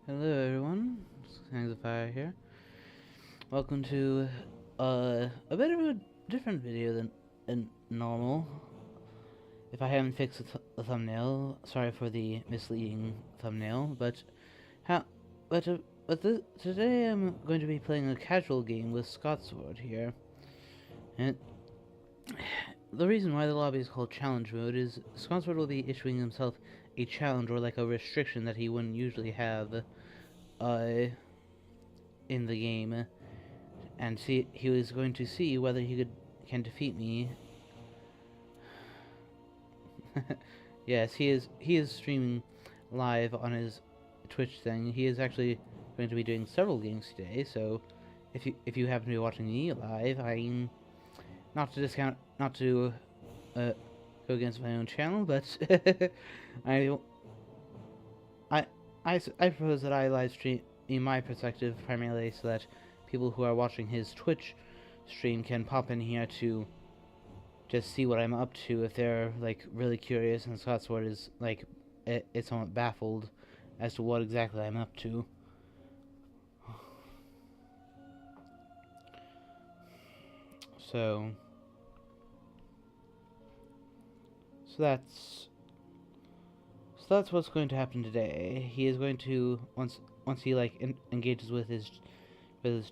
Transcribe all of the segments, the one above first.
Hello everyone, Fangs here. Welcome to a bit of a different video than normal. If I haven't fixed the thumbnail, sorry for the misleading thumbnail, how, but, uh, today I'm going to be playing a casual game with Scotsword here. And the reason why the lobby is called Challenge Mode is Scotsword will be issuing himself a challenge or like a restriction that he wouldn't usually have, in the game. And he was going to see whether can defeat me. Yes, he is streaming live on his Twitch thing. He is actually going to be doing several games today. So if you happen to be watching me live, I not to discount, not to uh, go against my own channel, but I I I propose that I live stream in my perspective primarily so that people who are watching his Twitch stream can pop in here to just see what I'm up to if they're like really curious, and Scotsword is like it's somewhat baffled as to what exactly I'm up to. So so that's so that's what's going to happen today. He is going to once he like engages with his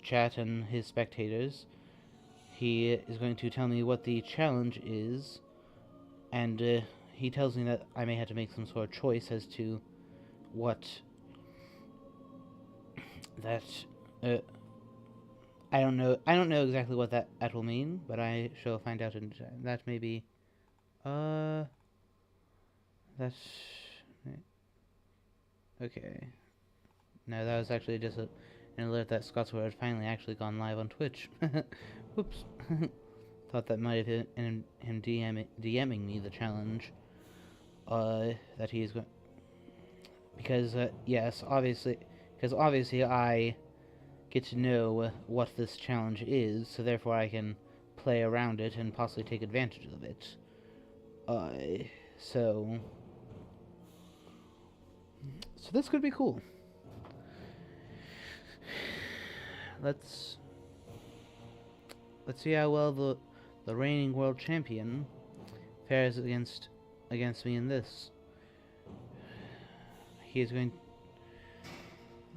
chat and his spectators, he is going to tell me what the challenge is, and he tells me that I may have to make some sort of choice as to what that uh, I don't know. I don't know exactly what that will mean, but I shall find out in time. That may be. Uh, that's okay. No, that was actually just an alert that Scotsword had finally actually gone live on Twitch. Whoops. Thought that might have been him DMing me the challenge. That he's going because yes, obviously I get to know what this challenge is, so therefore I can play around it and possibly take advantage of it. Uh, so so this could be cool. Let's see how well the reigning world champion fares against me in this. He is going.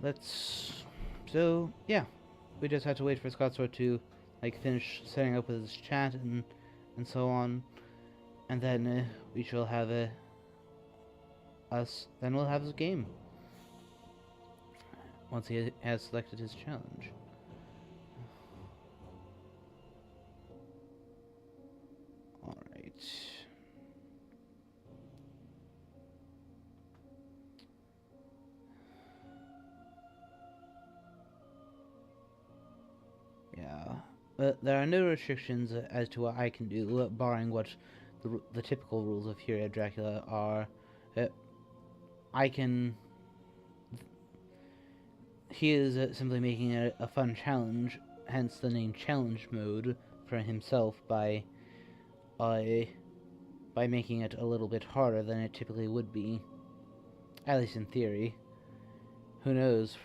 Let's. So yeah, we just have to wait for Scotsword to like finish setting up with his chat and so on, and then we shall have us. Then we'll have his game once he has selected his challenge. All right. Yeah. But there are no restrictions as to what I can do, barring what the typical rules of Fury of Dracula are. Uh, I can. He is simply making a fun challenge, hence the name Challenge Mode, for himself uh, by making it a little bit harder than it typically would be, at least in theory. Who knows?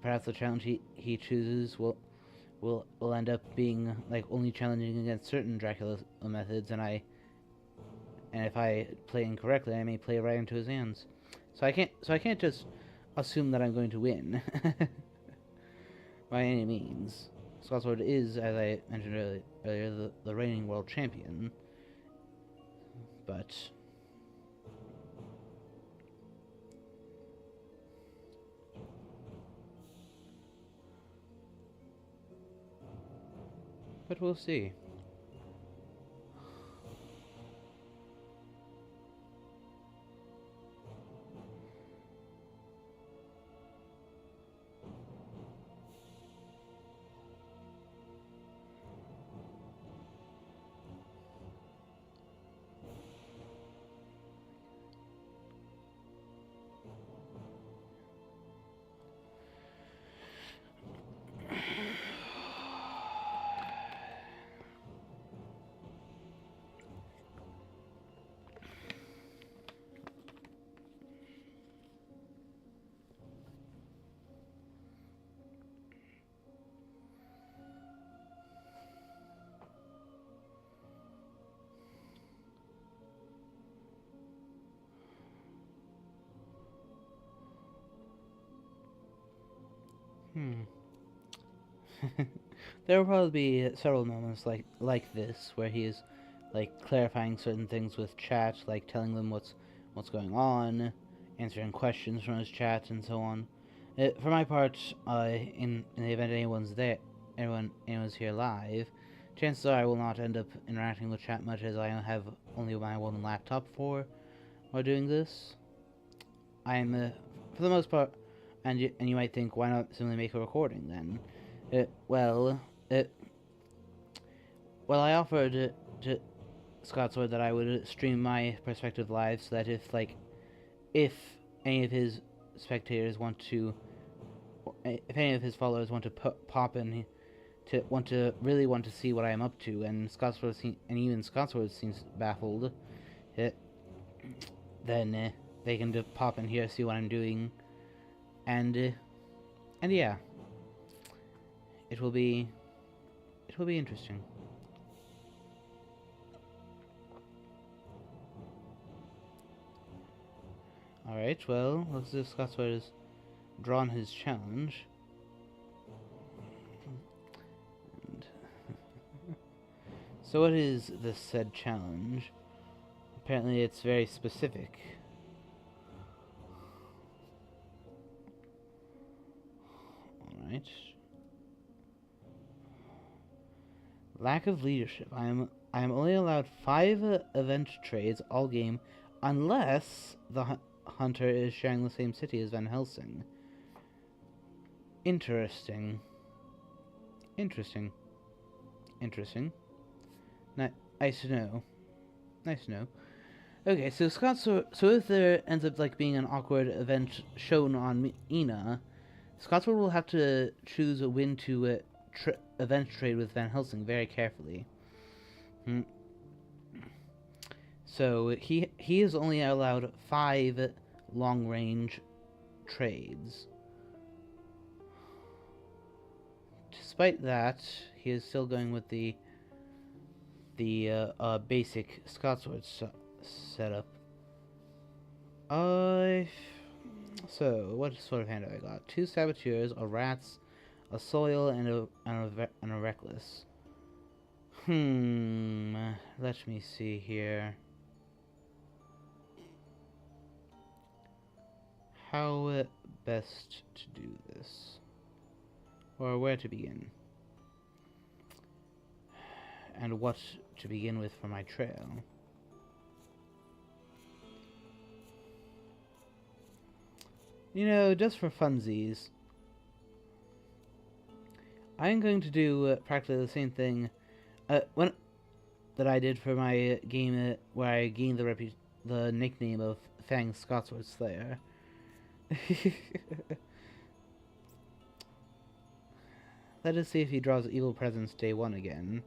Perhaps the challenge he chooses will end up being like only challenging against certain Dracula methods, and if I play incorrectly, I may play right into his hands. So I can't just assume that I'm going to win by any means. Scotsword is, as I mentioned earlier, the reigning world champion, but we'll see. Hmm. There will probably be several moments like this where he is like clarifying certain things with chat, like telling them what's going on, answering questions from his chat, and so on. For my part, in the event anyone's here live, chances are I will not end up interacting with chat much, as I have only my one laptop while doing this. I am for the most part, and you might think, why not simply make a recording then? Uh, well, uh, well, I offered to Scotsword that I would stream my perspective live, so that if any of his spectators want to, if any of his followers want to pop in really want to see what I am up to, and even Scotsword seems baffled, uh, then they can just pop in here, see what I'm doing, and yeah, it will be interesting. Alright, well, looks as if Scotsword has drawn his challenge. And so what is this said challenge? Apparently it's very specific. Alright. Lack of leadership. I am only allowed 5 event trades all game unless the hunter is sharing the same city as Van Helsing. Interesting. Interesting. Interesting. Nice to know. Nice to know. Okay, so so if there ends up being an awkward event shown on Ina, Scotsword will have to choose a win to event trade with Van Helsing very carefully. So he is only allowed 5 long range trades. Despite that, he is still going with the basic Scotsword setup. So what sort of hand have I got? 2 saboteurs, a rats, a soil, and a reckless. Let me see here. How best to do this, or where to begin, and what to begin with for my trail. You know, just for funsies, I'm going to do practically the same thing that I did for my game where I gained the nickname of Fangs Scotsword Slayer. Let us see if he draws Evil Presence day 1 again.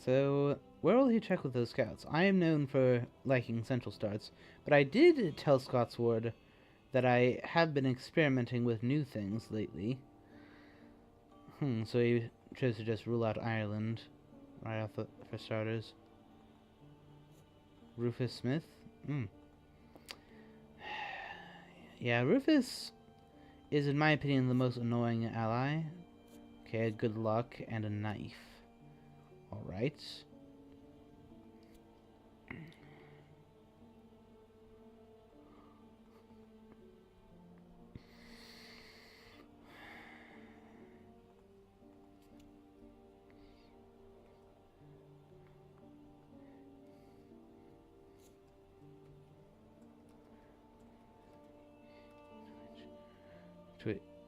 So, where will he check with those scouts? I am known for liking central starts, but I did tell Scotsword that I have been experimenting with new things lately. So he chose to just rule out Ireland right off for starters. Rufus Smith? Yeah, Rufus is, in my opinion, the most annoying ally. Okay, good luck and a knife. Alright.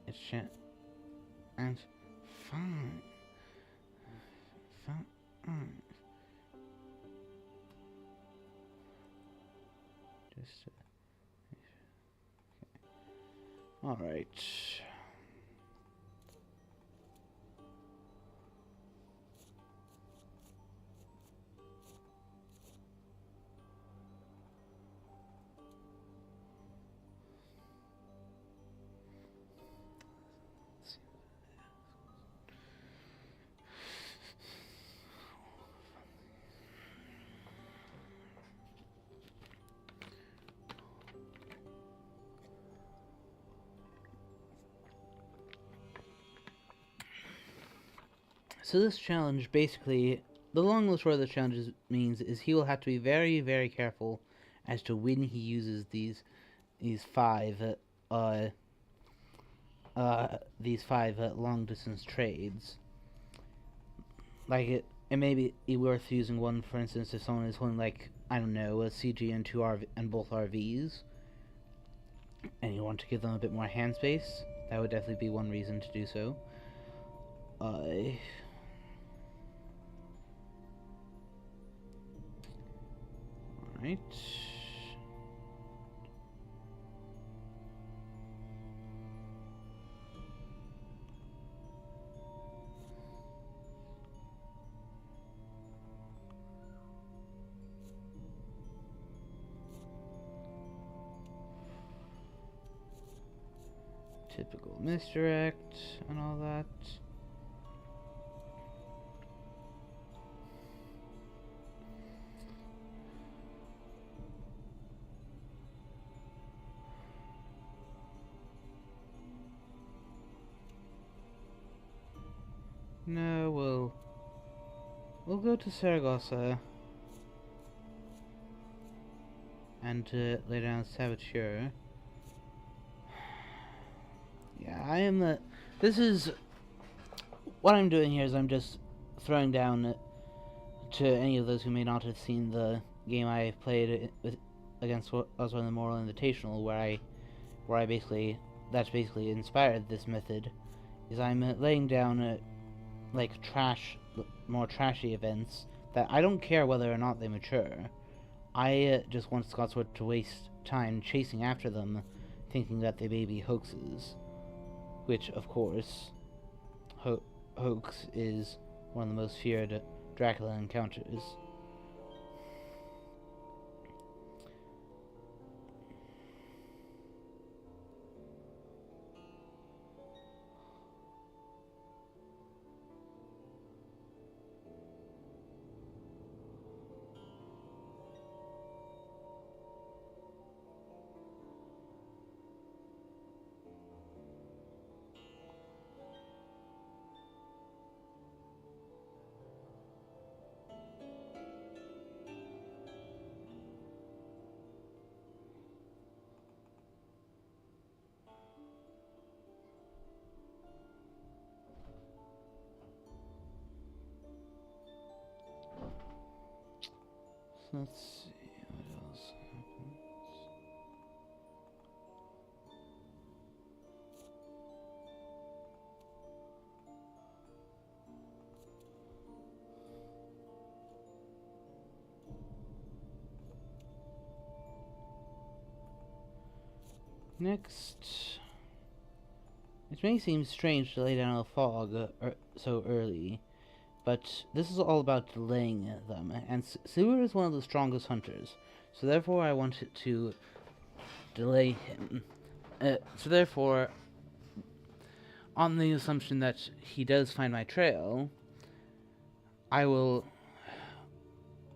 It's and fine. Just all right. So this challenge, basically, the long and short of the challenge means is he will have to be very, very careful as to when he uses these five long distance trades. Like it may be worth using one, for instance, if someone is holding, like, I don't know, a CG and and both RVs, and you want to give them a bit more hand space. That would definitely be one reason to do so. Alright. Typical misdirect and all that. No, we'll go to Saragossa and lay down Saboteur. Yeah, I am the. This is what I'm doing here. Is I'm just throwing down to any of those who may not have seen the game I played against Oswald the Moral Invitational, where I basically that's basically inspired this method. Is I'm laying down like more trashy events that I don't care whether or not they mature. I just want Scotsword to waste time chasing after them, thinking that they may be hoaxes. Which, of course, hoax is one of the most feared Dracula encounters. Let's see what else happens. Next, it may seem strange to lay down a fog so early, but this is all about delaying them, and Sewer is one of the strongest hunters, so therefore I wanted to delay him. So therefore, on the assumption that he does find my trail, I will.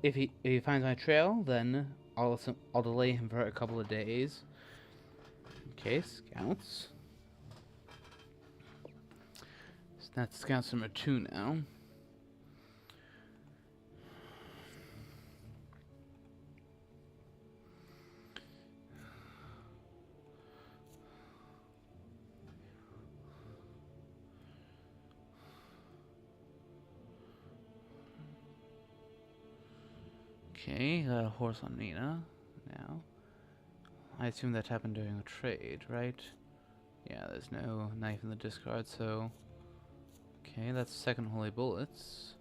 If he finds my trail, then I'll delay him for a couple of days. Okay, scouts. So that's scouts number 2 now. Okay, got a horse on Nina now. I assume that happened during a trade, right? Yeah, there's no knife in the discard, so... Okay, that's second Holy Bullets.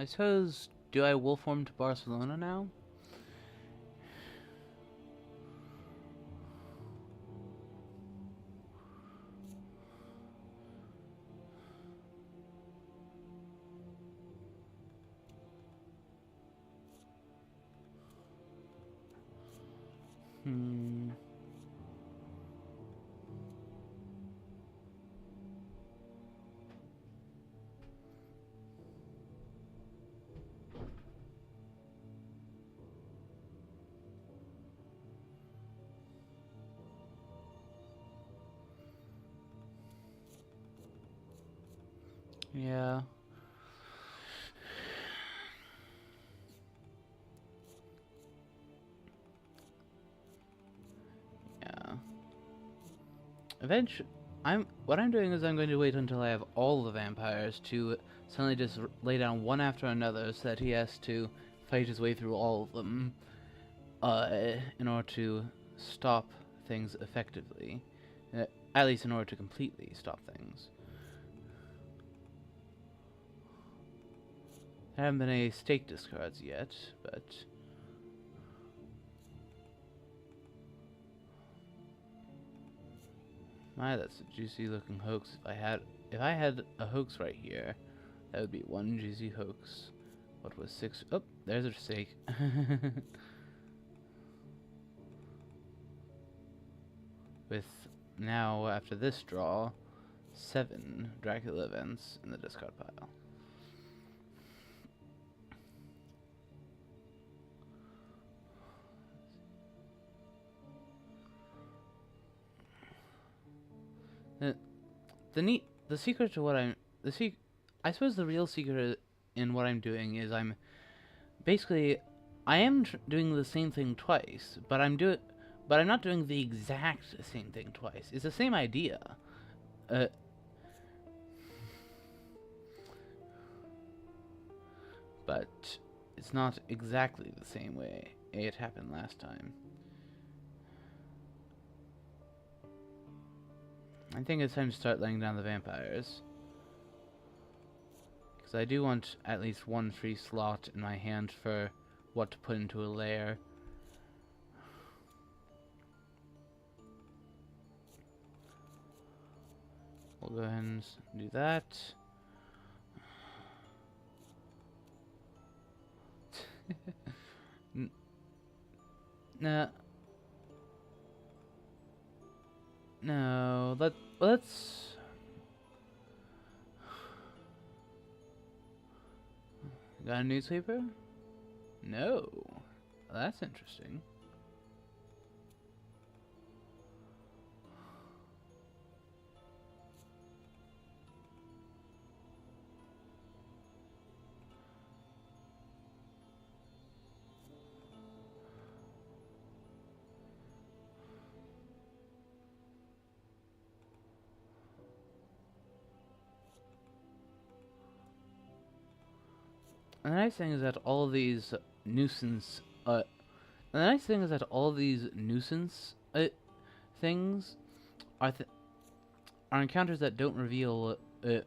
I suppose, do I wolf form to Barcelona now? Hmm. Yeah. Yeah. Eventually, what I'm doing is I'm going to wait until I have all the vampires to suddenly just lay down one after another, so that he has to fight his way through all of them, in order to stop things effectively. Uh, at least in order to completely stop things. There haven't been any stake discards yet, but my, that's a juicy looking hoax. If I had a hoax right here, that would be one juicy hoax. What was 6? Oh, there's a stake. With now, after this draw, 7 Dracula events in the discard pile. The secret to what I'm I suppose the real secret in what I'm doing is basically I am doing the same thing twice, but I'm not doing the exact same thing twice. It's the same idea. Uh, but it's not exactly the same way it happened last time. I think it's time to start laying down the vampires. Because I do want at least one free slot in my hand for what to put into a lair. We'll go ahead and do that. Nah. No, let's... Got a newspaper? No. Well, that's interesting. And the nice thing is that all of these nuisance, the nice thing is that all these nuisance things are are encounters that don't reveal the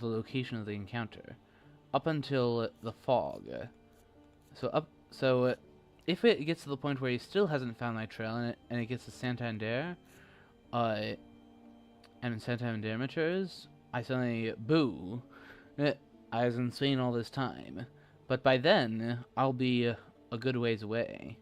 location of the encounter up until the fog. So if it gets to the point where he still hasn't found my trail and it gets to Santander, uh, and Santander matures, I suddenly boo. I was insane all this time, but by then I'll be a good ways away.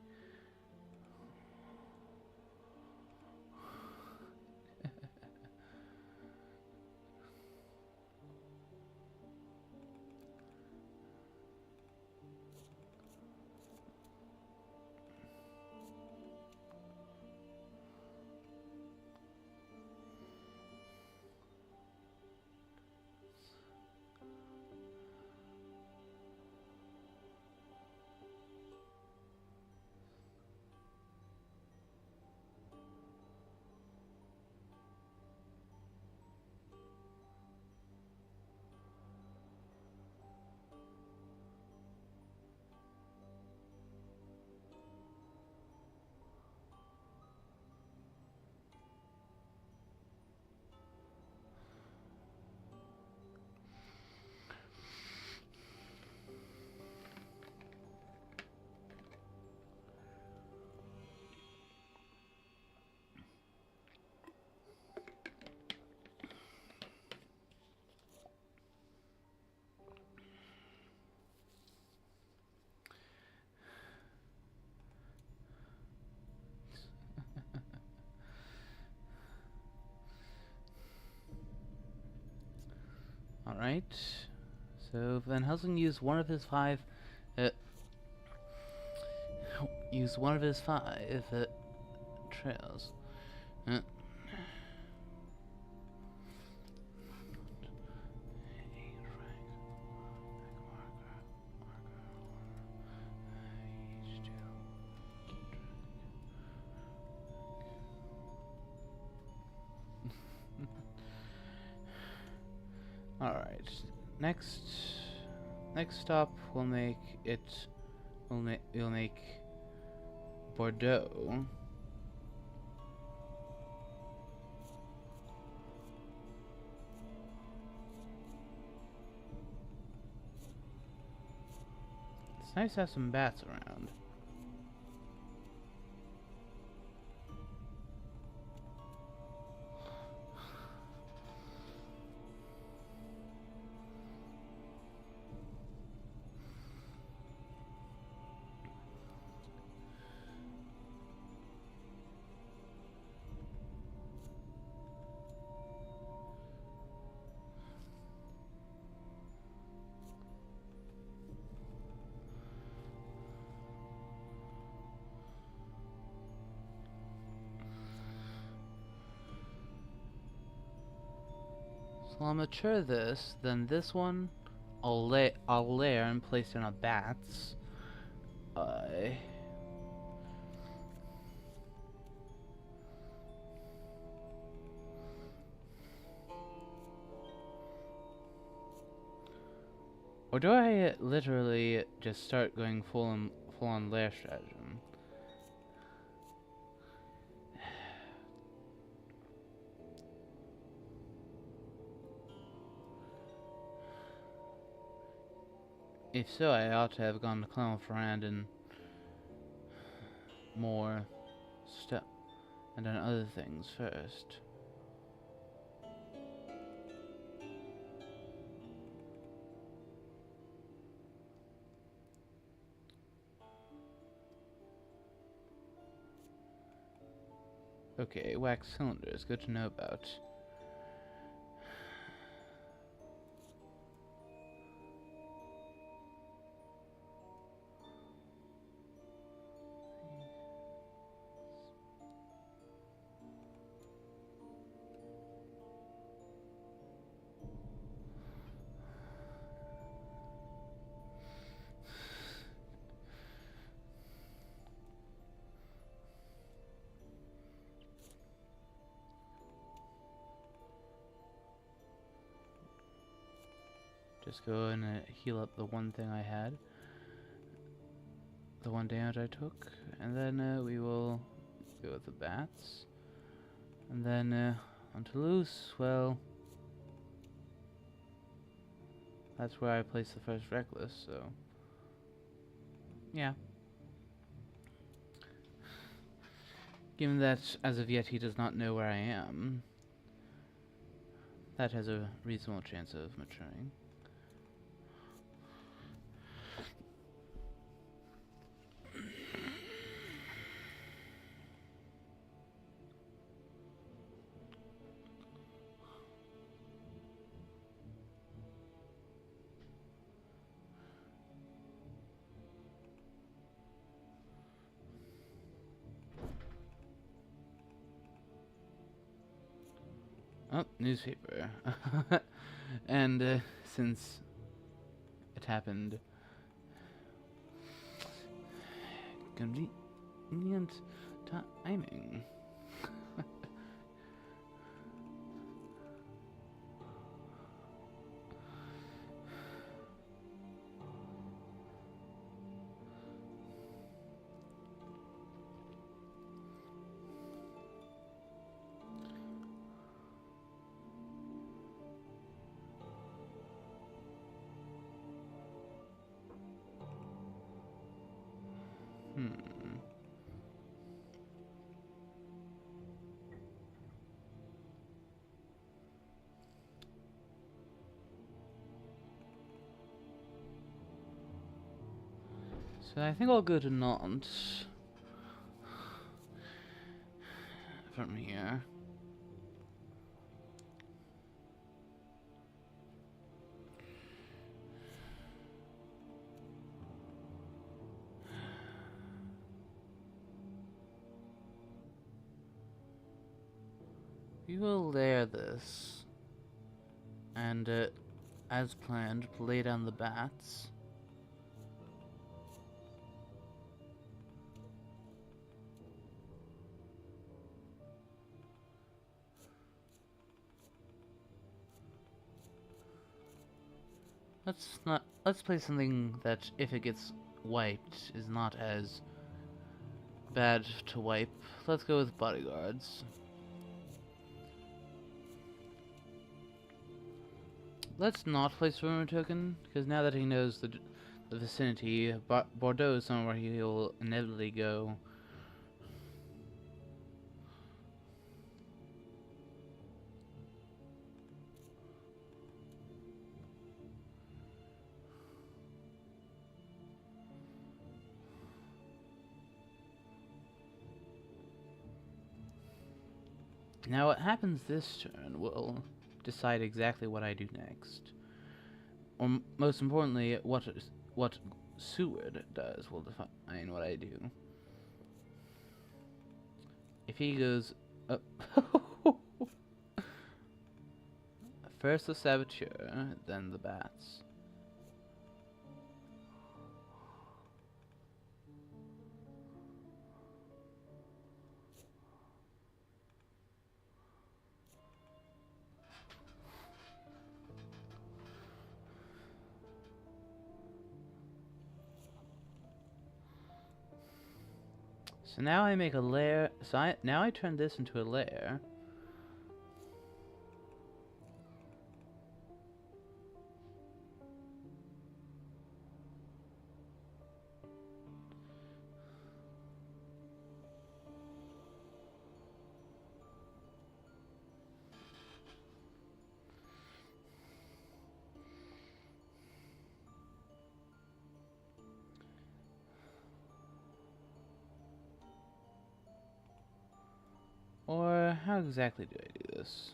Right. So Van Helsing used one of his five. Used one of his five trails. Uh, Alright. Next stop we'll make we'll make Bordeaux. It's nice to have some bats around. So I'll mature this, then this one I'll layer and place in a bats. Or do I literally just start going full on layer stratagem? If so, I ought to have gone to Clermont-Ferrand and more stuff, and done other things first. Okay, wax cylinders, good to know about. Just go and heal up the one thing I had. The one damage I took. And then we will go with the bats. And then on Toulouse, well, that's where I placed the first Reckless, so yeah. Given that as of yet he does not know where I am, that has a reasonable chance of maturing. Oh, newspaper. And since it happened, convenient timing. So I think I'll go to Nantes from here. We will layer this, and as planned, lay down the bats. Let's play something that, if it gets wiped, is not as bad to wipe. Let's go with bodyguards. Let's not play Swimmer Token, because now that he knows the vicinity, Bordeaux is somewhere he'll inevitably go. Now what happens this turn will decide exactly what I do next. Or most importantly, what Seward does will define what I do. If he goes up first the Saboteur, then the bats. So now I make a lair. So now I turn this into a lair. Or how exactly do I do this?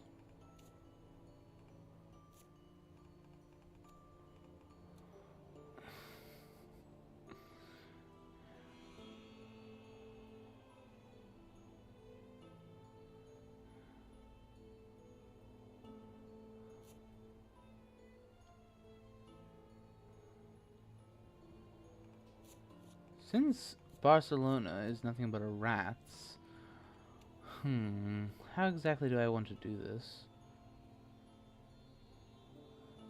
Since Barcelona is nothing but a rats, how exactly do I want to do this?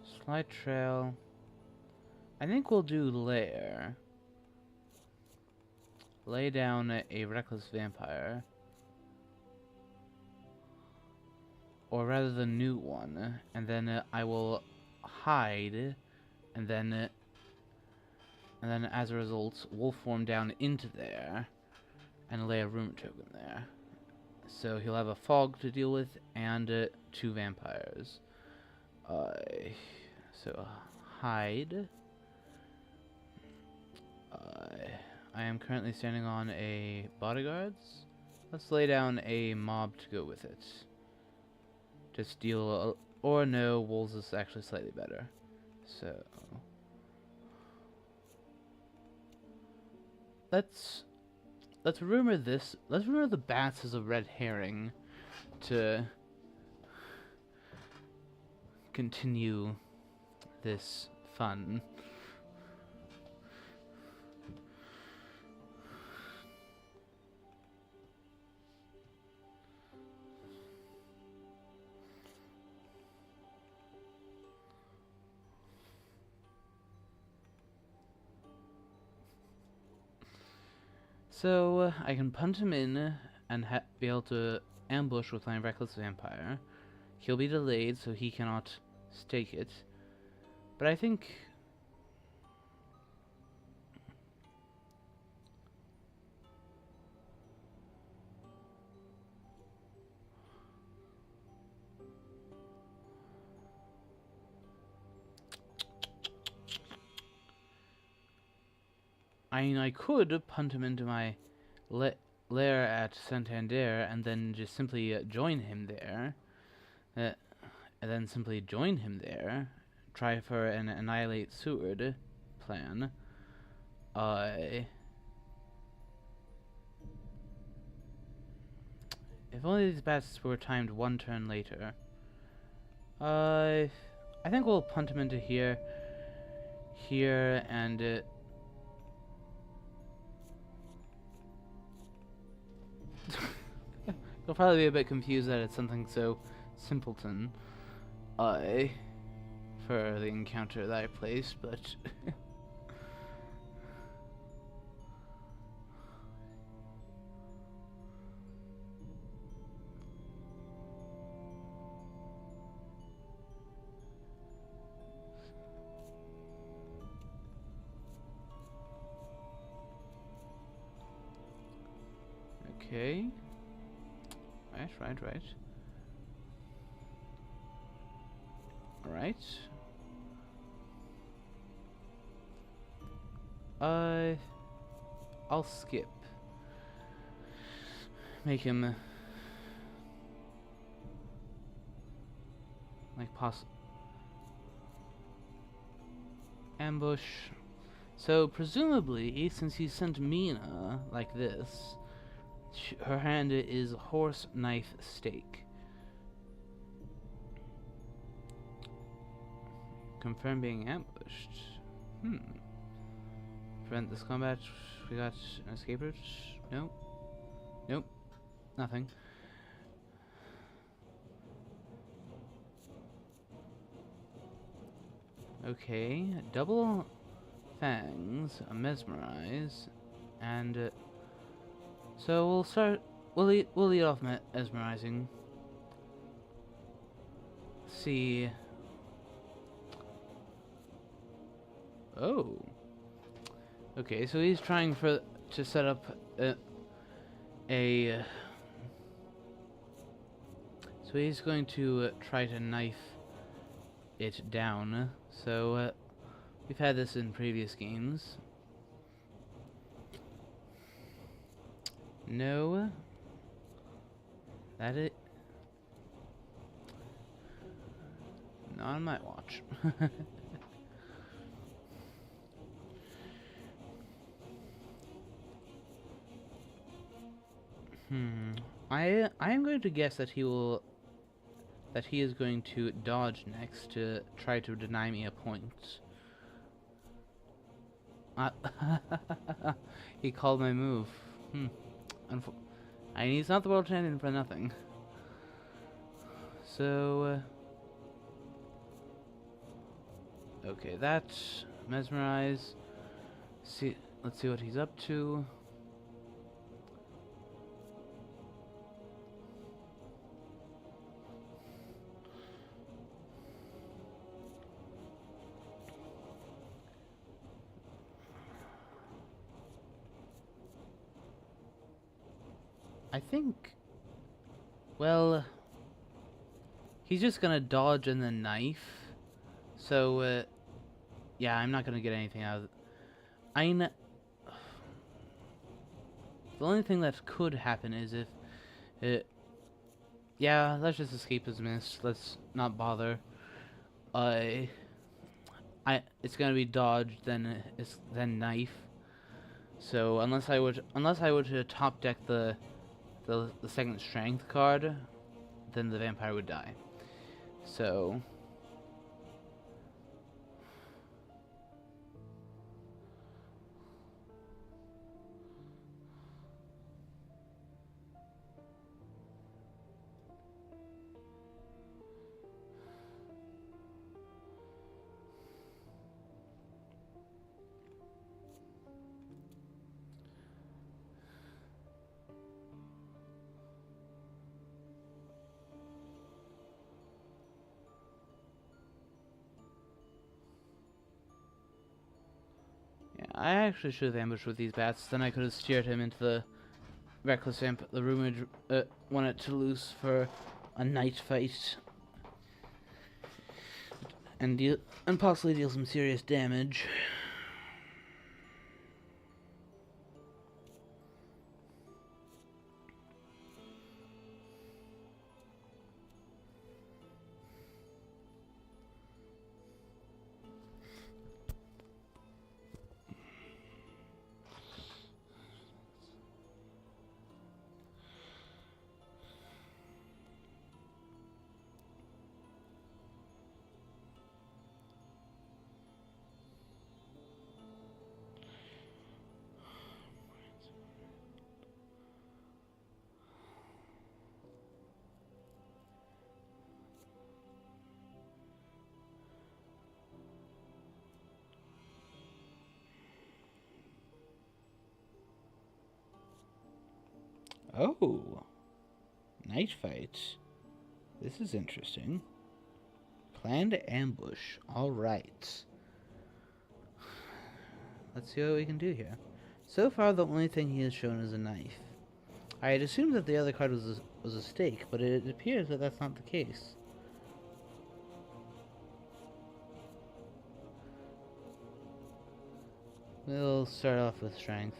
Slide trail. I think we'll do lair. Lay down a reckless vampire. Or rather the new one. And then I will hide. And then as a result, we'll form down into there. And lay a rumor token there. So he'll have a fog to deal with and 2 vampires. So hide. I am currently standing on a bodyguards. Let's lay down a mob to go with it. Just deal, or no, wolves is actually slightly better. So let's rumor this. Let's rumor the bats as a red herring to continue this fun. So I can punt him in and be able to ambush with my reckless vampire. He'll be delayed, so he cannot stake it. But I think I could punt him into my lair at Santander and then just simply join him there. Try for an Annihilate Seward plan. If only these bats were timed one turn later. I think we'll punt him into here, and he'll probably be a bit confused that it's something so simpleton, for the encounter that I placed, but okay. Right. Alright. I'll skip. Make him like ambush. So presumably, since he sent Mina like this, her hand is horse, knife, stake. Confirm being ambushed. Prevent this combat. We got an escape route. Nope. Nothing. Okay. Double Fangs, a Mesmerize, and so we'll start. We'll lead off mesmerizing. See. Oh. Okay, so he's trying to set up so he's going to try to knife it down. So we've had this in previous games. No. That it. Not on my watch. I am going to guess that he is going to dodge next to try to deny me a point. He called my move. I mean, he's not the world champion for nothing. So okay, that's mesmerize. Let's see what he's up to. I think, well, he's just gonna dodge and then knife. So, yeah, I'm not gonna get anything out of it. The only thing that could happen is if yeah, let's just escape his miss. Let's not bother. It's gonna be dodge, then knife. So unless I were to top deck the second strength card, then the vampire would die. So I actually should have ambushed with these bats. Then I could have steered him into the reckless the rumored wanted to loose for a night fight, and possibly deal some serious damage. Oh, night fight. This is interesting. Planned ambush. Alright. Let's see what we can do here. So far, the only thing he has shown is a knife. I had assumed that the other card was a stake, but it appears that that's not the case. We'll start off with strength.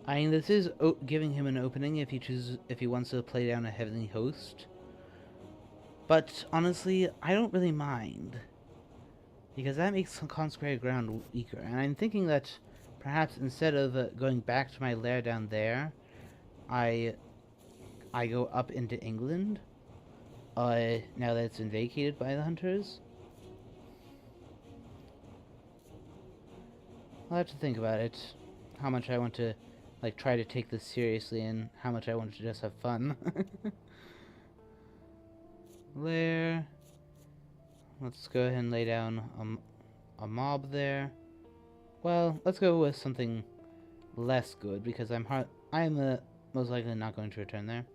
I mean, this is giving him an opening if he wants to play down a heavenly host. But honestly, I don't really mind, because that makes some consecrated ground weaker. And I'm thinking that perhaps instead of going back to my lair down there, I go up into England. Now that it's been vacated by the hunters. I'll have to think about it. How much I want to try to take this seriously and how much I want to just have fun. Lair. Let's go ahead and lay down a mob there. Well, let's go with something less good because I'm most likely not going to return there.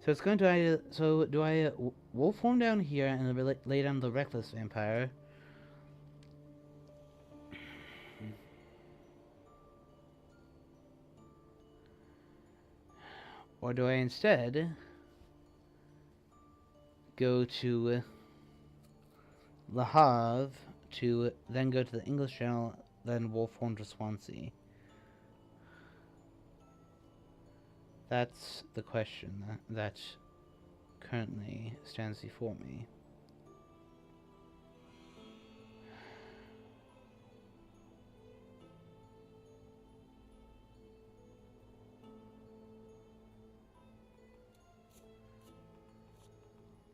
So it's going to do I wolf form down here and lay down the reckless vampire? Or do I instead go to Le Havre to then go to the English Channel, then wolf form to Swansea? That's the question that currently stands before me.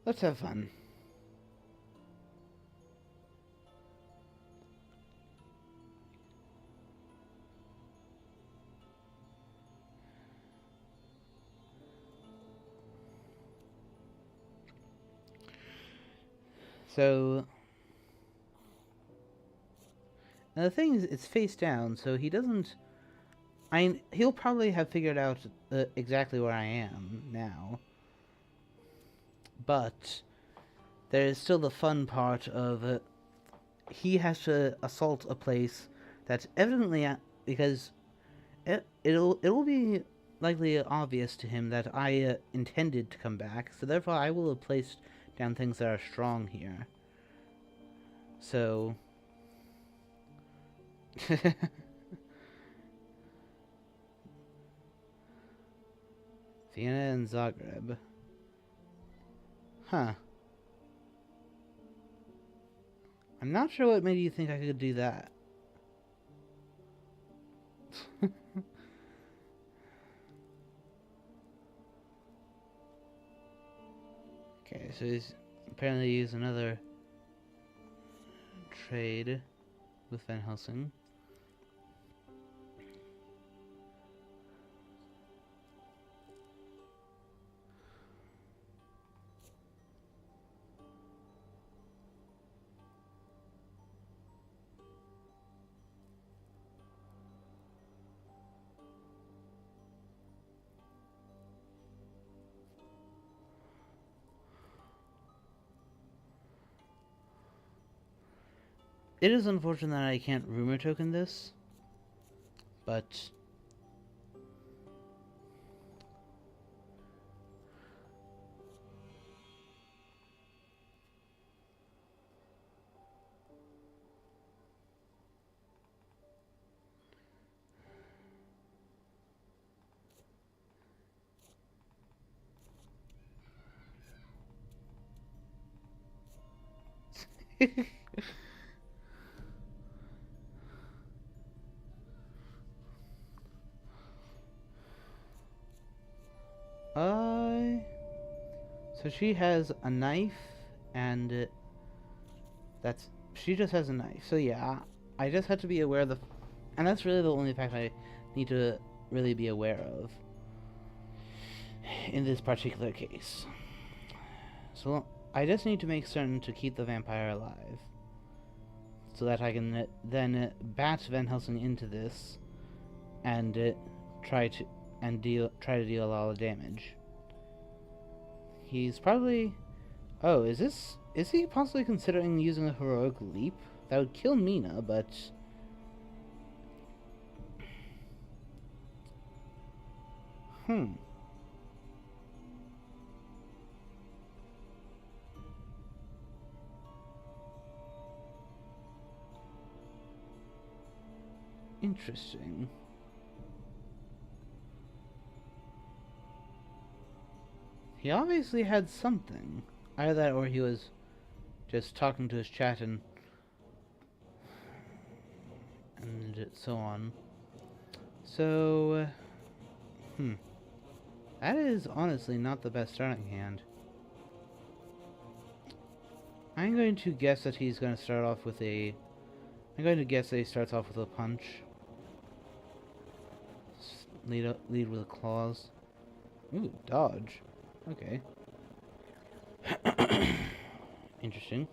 Let's have fun. So, now the thing is, it's face down, so he doesn't... he'll probably have figured out exactly where I am now. But there is still the fun part of he has to assault a place that's evidently because it'll be likely obvious to him that I intended to come back, so therefore I will have placed down things that are strong here. So Vienna and Zagreb. Huh. I'm not sure what made you think I could do that. Okay, so he's apparently used another trade with Van Helsing. It is unfortunate that I can't rumor token this, but so she has a knife, and she just has a knife. So yeah, I just have to be aware of and that's really the only fact I need to really be aware of in this particular case. So I just need to make certain to keep the vampire alive. so that I can then bat Van Helsing into this and try to deal a lot of damage. He's probably... Oh, is he possibly considering using a heroic leap? That would kill Mina, but... Interesting. He obviously had something. Either that or he was just talking to his chat and so on. So, that is honestly not the best starting hand. I'm going to guess that he's going to start off with a... I'm going to guess that he starts off with a punch. Lead with claws. Ooh, dodge. Okay. Interesting.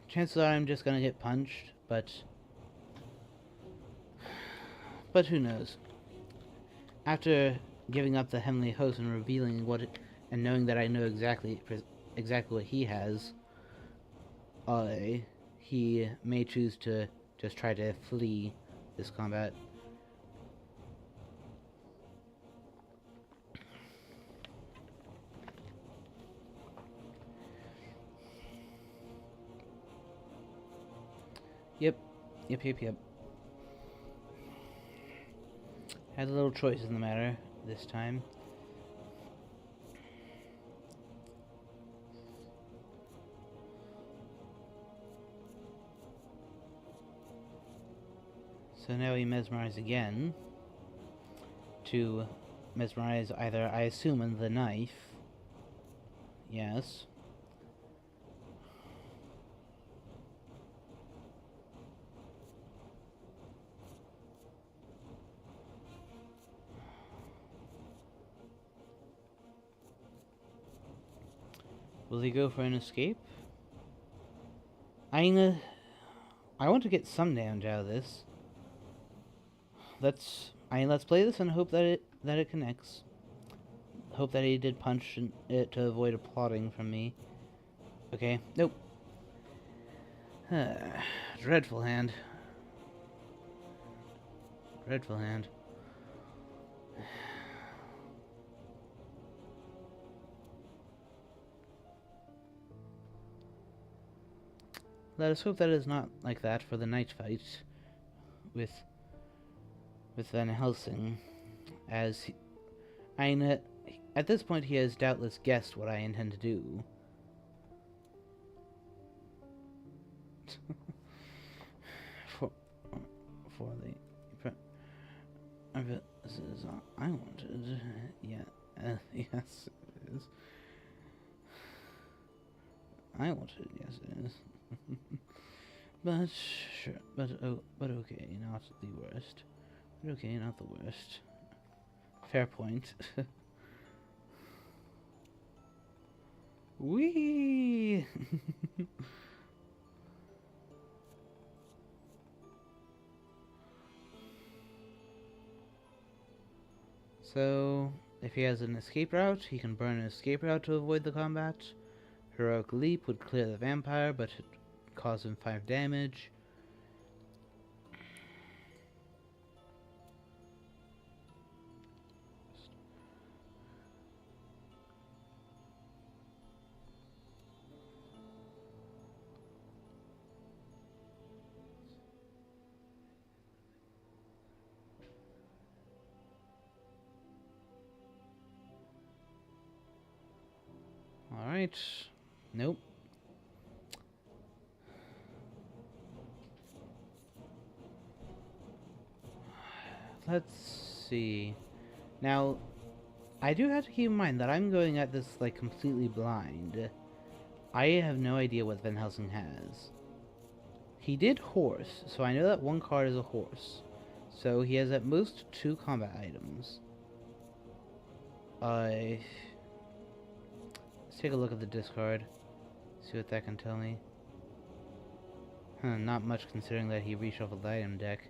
Chances are I'm just gonna get punched, but who knows? After giving up the Heavenly Host and revealing what it, and knowing that I know exactly what he has, he may choose to just try to flee this combat. Yep. Had a little choice in the matter this time. So now he mesmerized again. To mesmerize either, I assume, in the knife. Yes. Will he go for an escape? I want to get some damage out of this. Let's play this and hope that it connects. Hope that he did punch it to avoid applauding from me. Okay, nope. Dreadful hand. Dreadful hand. Let us hope that it is not like that for the night fight with Van Helsing, as at this point he has doubtless guessed what I intend to do. for the this is I wanted. Yeah, yes it is. I wanted. Yes it is. But sure, but okay, not the worst. But okay, not the worst. Fair point. Whee! So, if he has an escape route, he can burn an escape route to avoid the combat. Heroic Leap would clear the vampire, but it cause him 5 damage. Alright. Nope. Let's see. Now, I do have to keep in mind that I'm going at this, like, completely blind. I have no idea what Van Helsing has. He did horse, so I know that one card is a horse. So he has at most 2 combat items. Let's take a look at the discard. See what that can tell me. Not much considering that he reshuffled the item deck.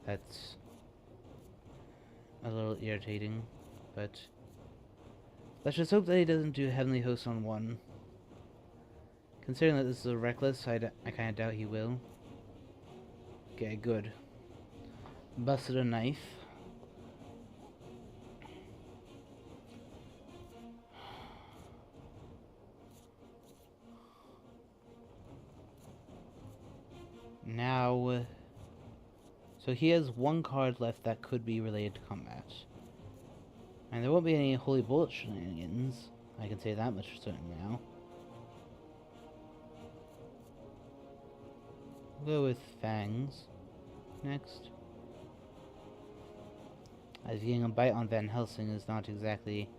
That's a little irritating, but let's just hope that he doesn't do Heavenly Host on 1. Considering that this is a Reckless, I kind of doubt he will. Okay, good. Busted a knife. Now, so he has 1 card left that could be related to combat. And there won't be any Holy Bullet shenanigans. I can say that much for certain now. We'll go with Fangs next. As getting a bite on Van Helsing is not exactly...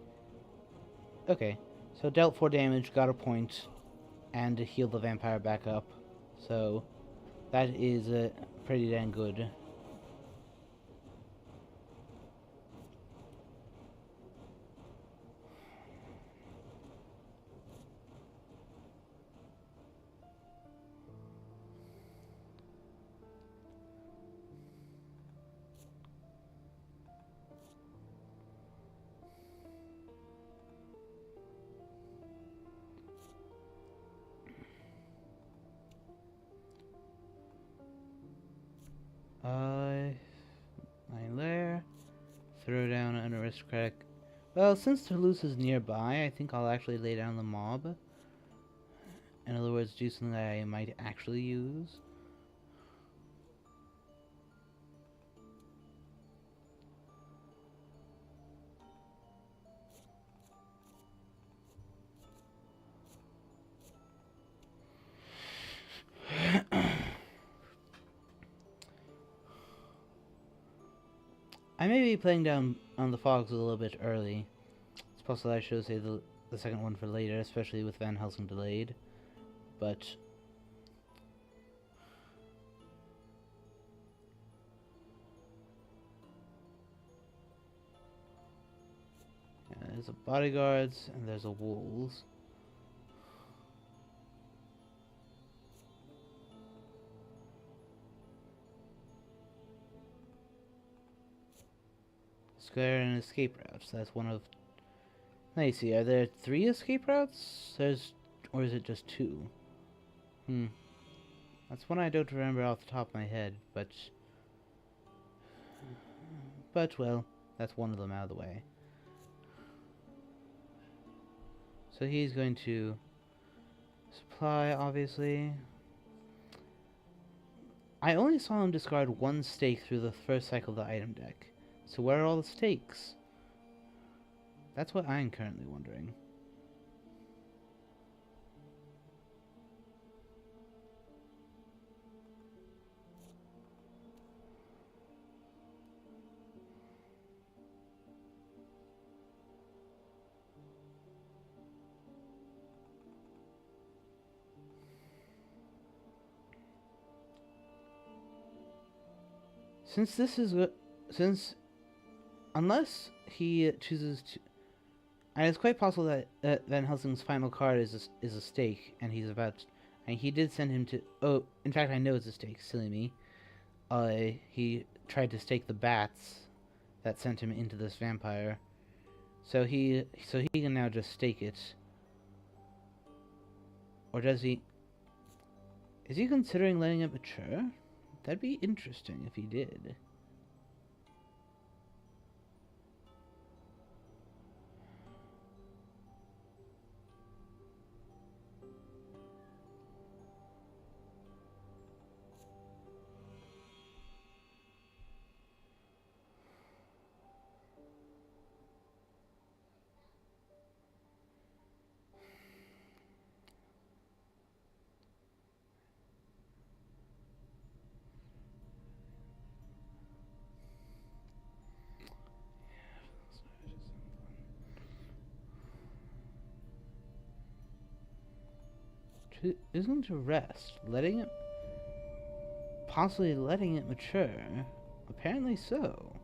Okay, so dealt 4 damage, got a point, and healed the vampire back up. So, that is pretty dang good. Lying there. Throw down an aristocratic. Well, since Toulouse is nearby, I think I'll actually lay down the mob. In other words, do something that I might actually use. I may be playing down on the fogs a little bit early. It's possible I should save the second one for later, especially with Van Helsing delayed. But yeah, there's a bodyguards and there's a wolves. Square and escape routes. That's one of. Let me see. Are there 3 escape routes? Or is it just 2? That's one I don't remember off the top of my head, but well, that's one of them out of the way. So he's going to supply, obviously. I only saw him discard 1 stake through the first cycle of the item deck. So where are all the stakes? That's what I'm currently wondering. Since this is unless he chooses to, and it's quite possible that Van Helsing's final card is a stake, and he's about, and he did send him to. Oh, in fact, I know it's a stake. Silly me. He tried to stake the bats that sent him into this vampire, so he can now just stake it. Or does he? Is he considering letting it mature? That'd be interesting if he did. is going to rest, possibly letting it mature. Apparently so.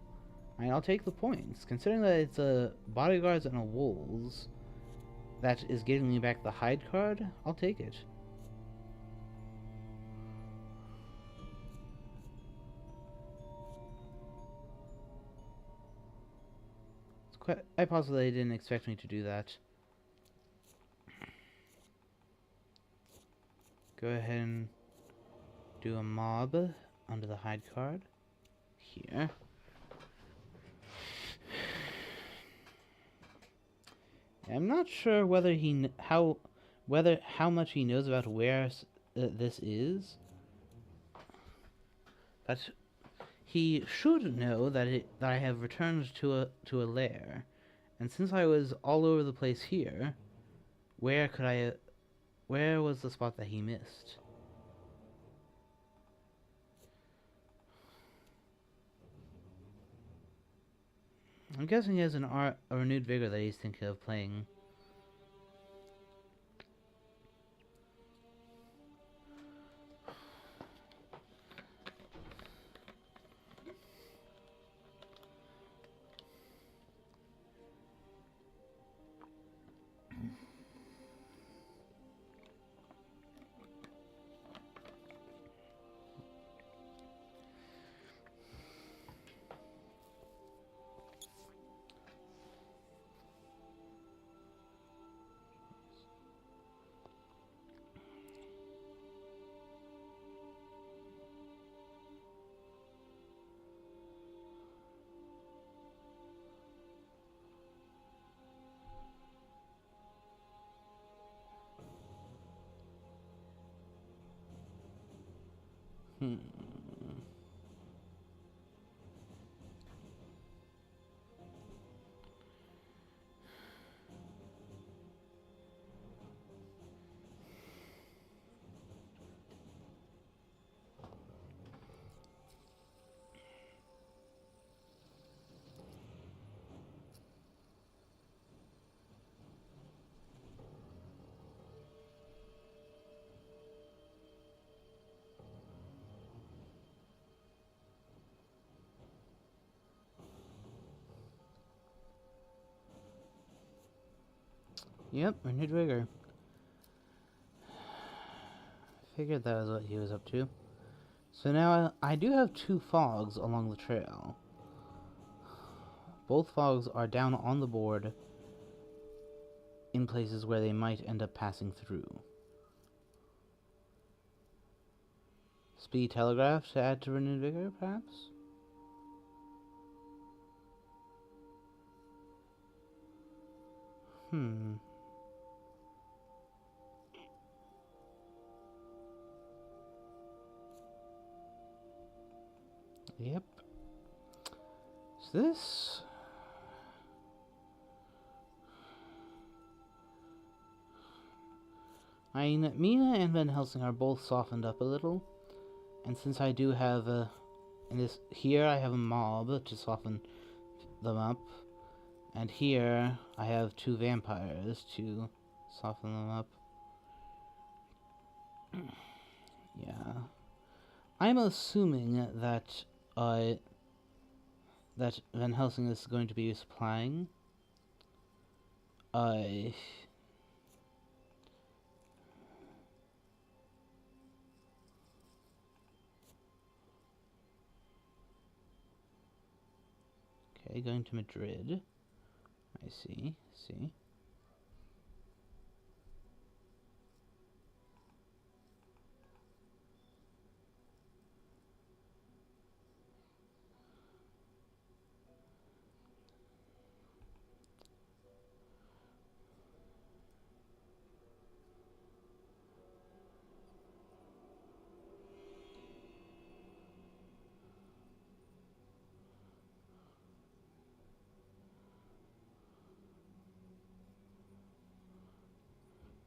I mean, I'll take the points. Considering that it's a bodyguards and a wolves that is giving me back the hide card, I'll take it. I possibly didn't expect me to do that. Go ahead and do a mob under the hide card here. I'm not sure whether how much he knows about where this is, but he should know that I have returned to a lair, and since I was all over the place here, where was the spot that he missed? I'm guessing he has a renewed vigor that he's thinking of playing. Yep, renewed vigor. Figured that was what he was up to. So now I do have 2 fogs along the trail. Both fogs are down on the board in places where they might end up passing through. Speed telegraph to add to renewed vigor, perhaps? Yep. So this... I mean, Mina and Van Helsing are both softened up a little. And since I do have here I have a mob to soften them up. And here I have 2 vampires to soften them up. Yeah. I'm assuming that that Van Helsing is going to be supplying. Okay, going to Madrid. I see.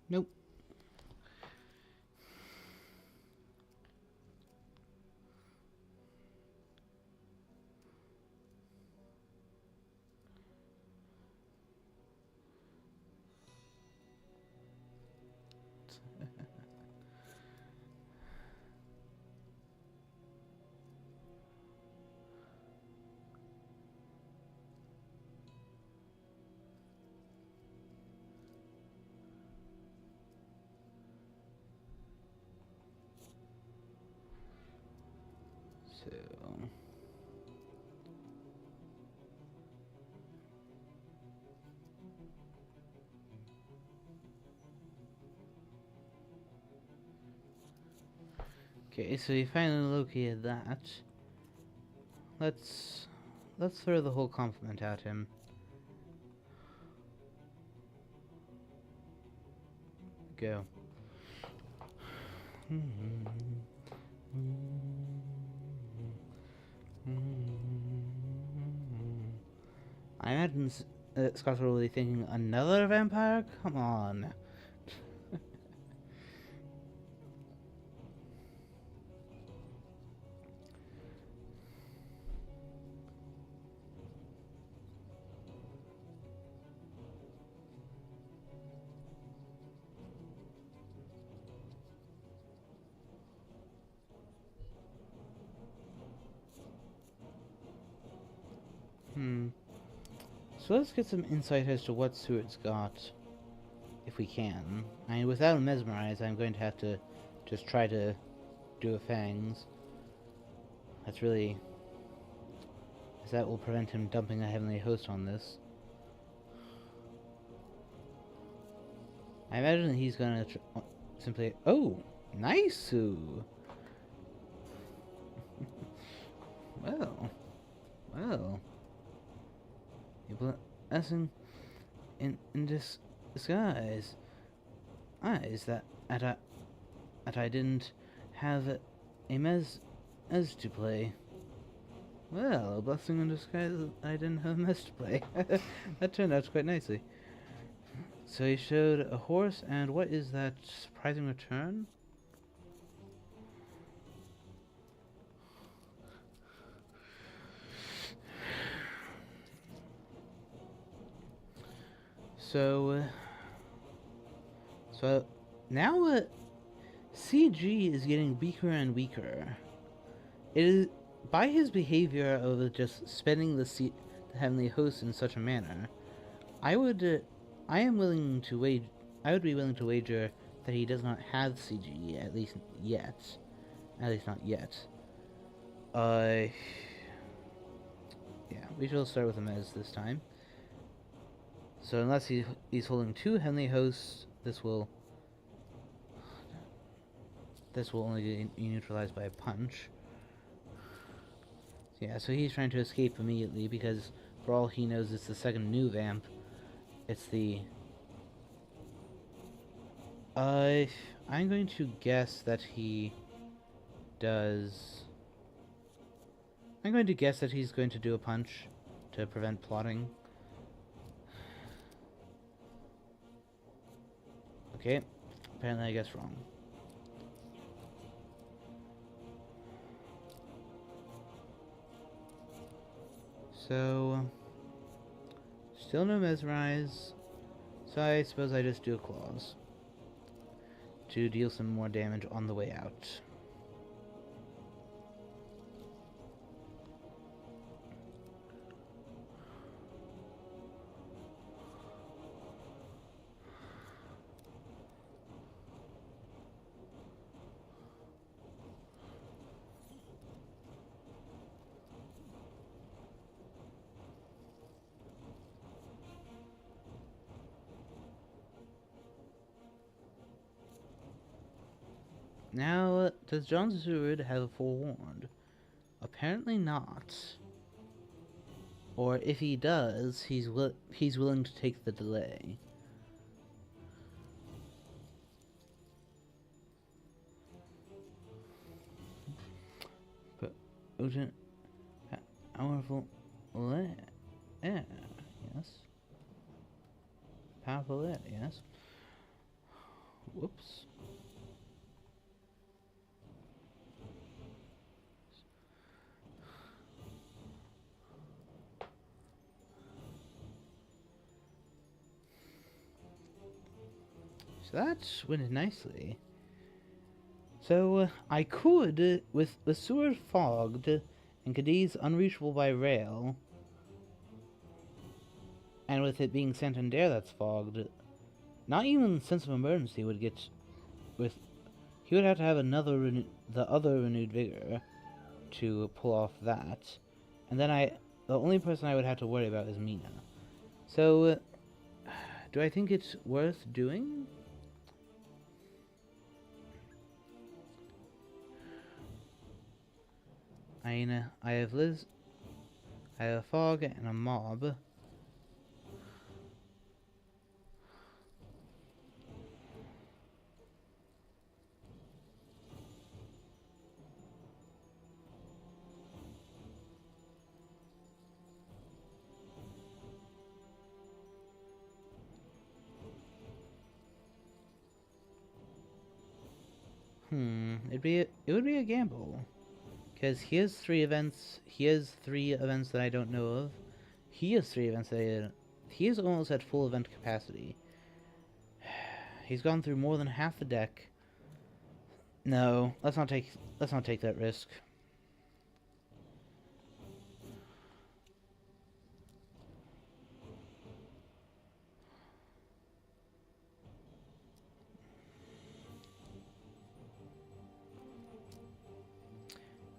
Nope. So... Okay, so we finally located that. Let's throw the whole compliment at him. Go. I imagine Scotsword will be thinking, another vampire? Come on. So let's get some insight as to what Seward's got, if we can. I mean, without him mesmerized, I'm going to have to just try to do a Fangs. That's really... as that will prevent him dumping a Heavenly Host on this. I imagine he's gonna simply... Oh! Nice, Sue! Well... A blessing in disguise. Is that I didn't have a mez to play. Well, a blessing in disguise that I didn't have a mez to play. That turned out quite nicely. So he showed a horse, and what is that surprising return? So now CG is getting weaker and weaker. It is by his behavior of just spending the Heavenly Host in such a manner. I would be willing to wager that he does not have CG, at least yet. At least not yet. Yeah, we shall start with him as this time. So unless he's holding two Heavenly Hosts, this will only be neutralized by a punch. Yeah, so he's trying to escape immediately because for all he knows it's the second new vamp. It's the... I'm going to guess that he does... I'm going to guess that he's going to do a punch to prevent plotting. Okay, apparently I guessed wrong. So, still no mesmerize, so I suppose I just do a claws to deal some more damage on the way out. Now, does John Seward have a forewarned? Apparently not. Or if he does, he's willing to take the delay. But Odin, powerful, yeah, yes. Powerful, yes. Whoops. So that went nicely. So I could, with Seward fogged and Cadiz unreachable by rail, and with it being Santander that's fogged, not even sense of emergency would get with. He would have to have the other renewed vigor, to pull off that. And then the only person I would have to worry about is Mina. So, do I think it's worth doing? I mean, I have Liz, I have a fog and a mob. It would be a gamble. Because he has 3 events. He has 3 events that I don't know of. He has 3 events that he is almost at full event capacity. He's gone through more than half the deck. No, let's not take that risk.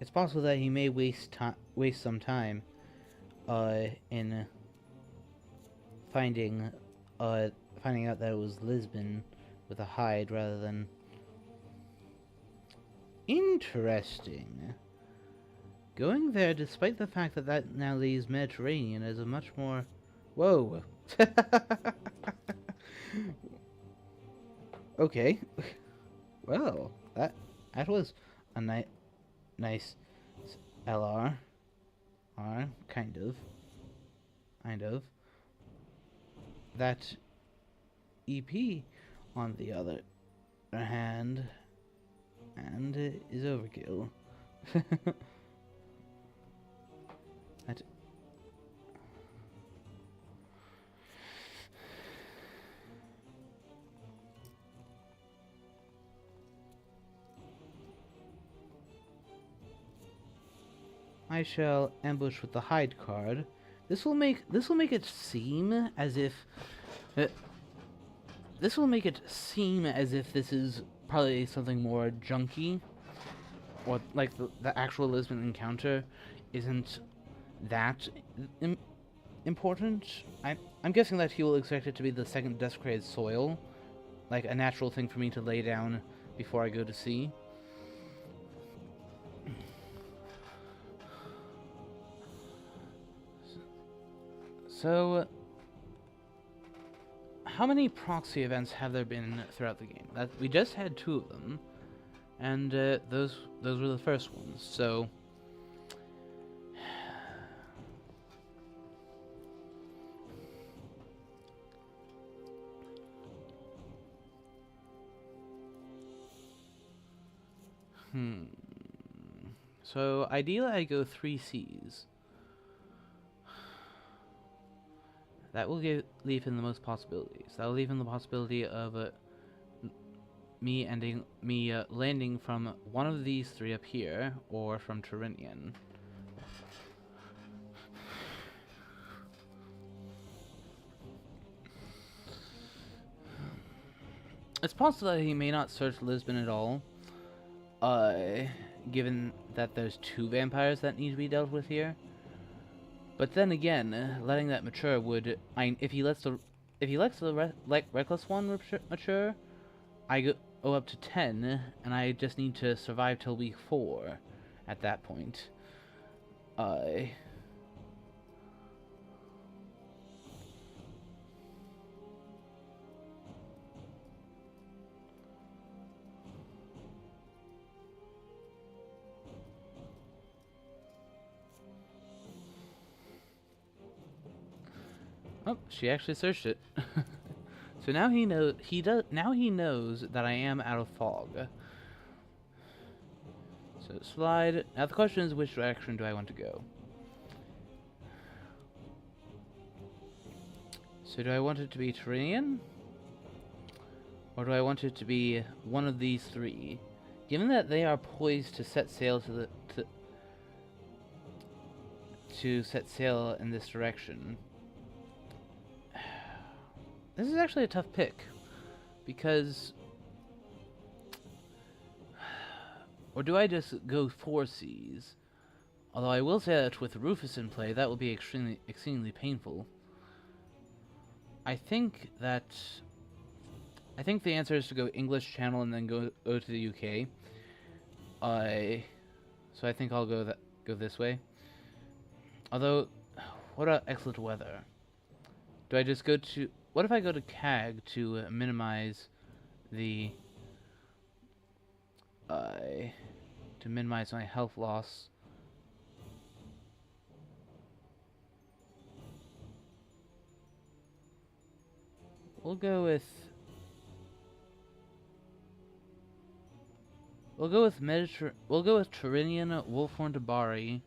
It's possible that he may waste some time in finding out that it was Lisbon with a hide rather than... Interesting. Going there, despite the fact that that now leaves Mediterranean as a much more... Whoa. Okay. Well, that was a nice LR. Kind of. That EP, on the other hand, and is overkill. That... I shall ambush with the hide card. This will make it seem as if this is probably something more junky, or like the actual Lisbon encounter isn't that important. I'm guessing that he will expect it to be the second desecrated soil, like a natural thing for me to lay down before I go to sea. So, how many proxy events have there been throughout the game? We just had 2 of them, and those were the first ones. So, so ideally I go 3 Cs. That will leave in the most possibilities. That will leave in the possibility of me landing from one of these 3 up here, or from Tyrrhenian. It's possible that he may not search Lisbon at all, given that there's 2 vampires that need to be dealt with here. But then again, letting that mature would... if he lets the reckless one mature, I go up to 10, and I just need to survive till week 4 at that point. Oh, she actually searched it. So now he knows. Now he knows that I am out of fog. So slide. Now the question is, which direction do I want to go? So do I want it to be Tyrrhenian, or do I want it to be one of these 3? Given that they are poised to set sail to set sail in this direction. This is actually a tough pick, because... Or do I just go 4 Cs? Although I will say that with Rufus in play, that will be extremely painful. I think the answer is to go English Channel and then go to the UK. So I think I'll go this way. Although, what about excellent weather? Do I just go to... What if I go to CAG to minimize the... to minimize my health loss? We'll go with Tyrrhenian, Wolfhorn to Bari,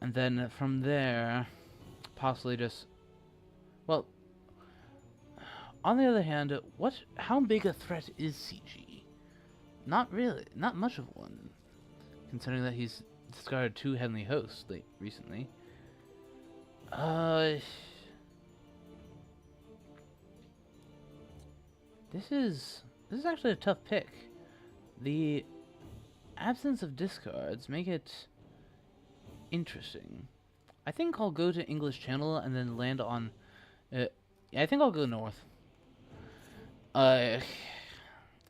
and then from there, possibly just... Well, on the other hand, how big a threat is CG? Not really, not much of one, considering that he's discarded 2 Heavenly Hosts recently. This is actually a tough pick. The absence of discards make it interesting. I think I'll go to English Channel and then land on... yeah, I think I'll go north. It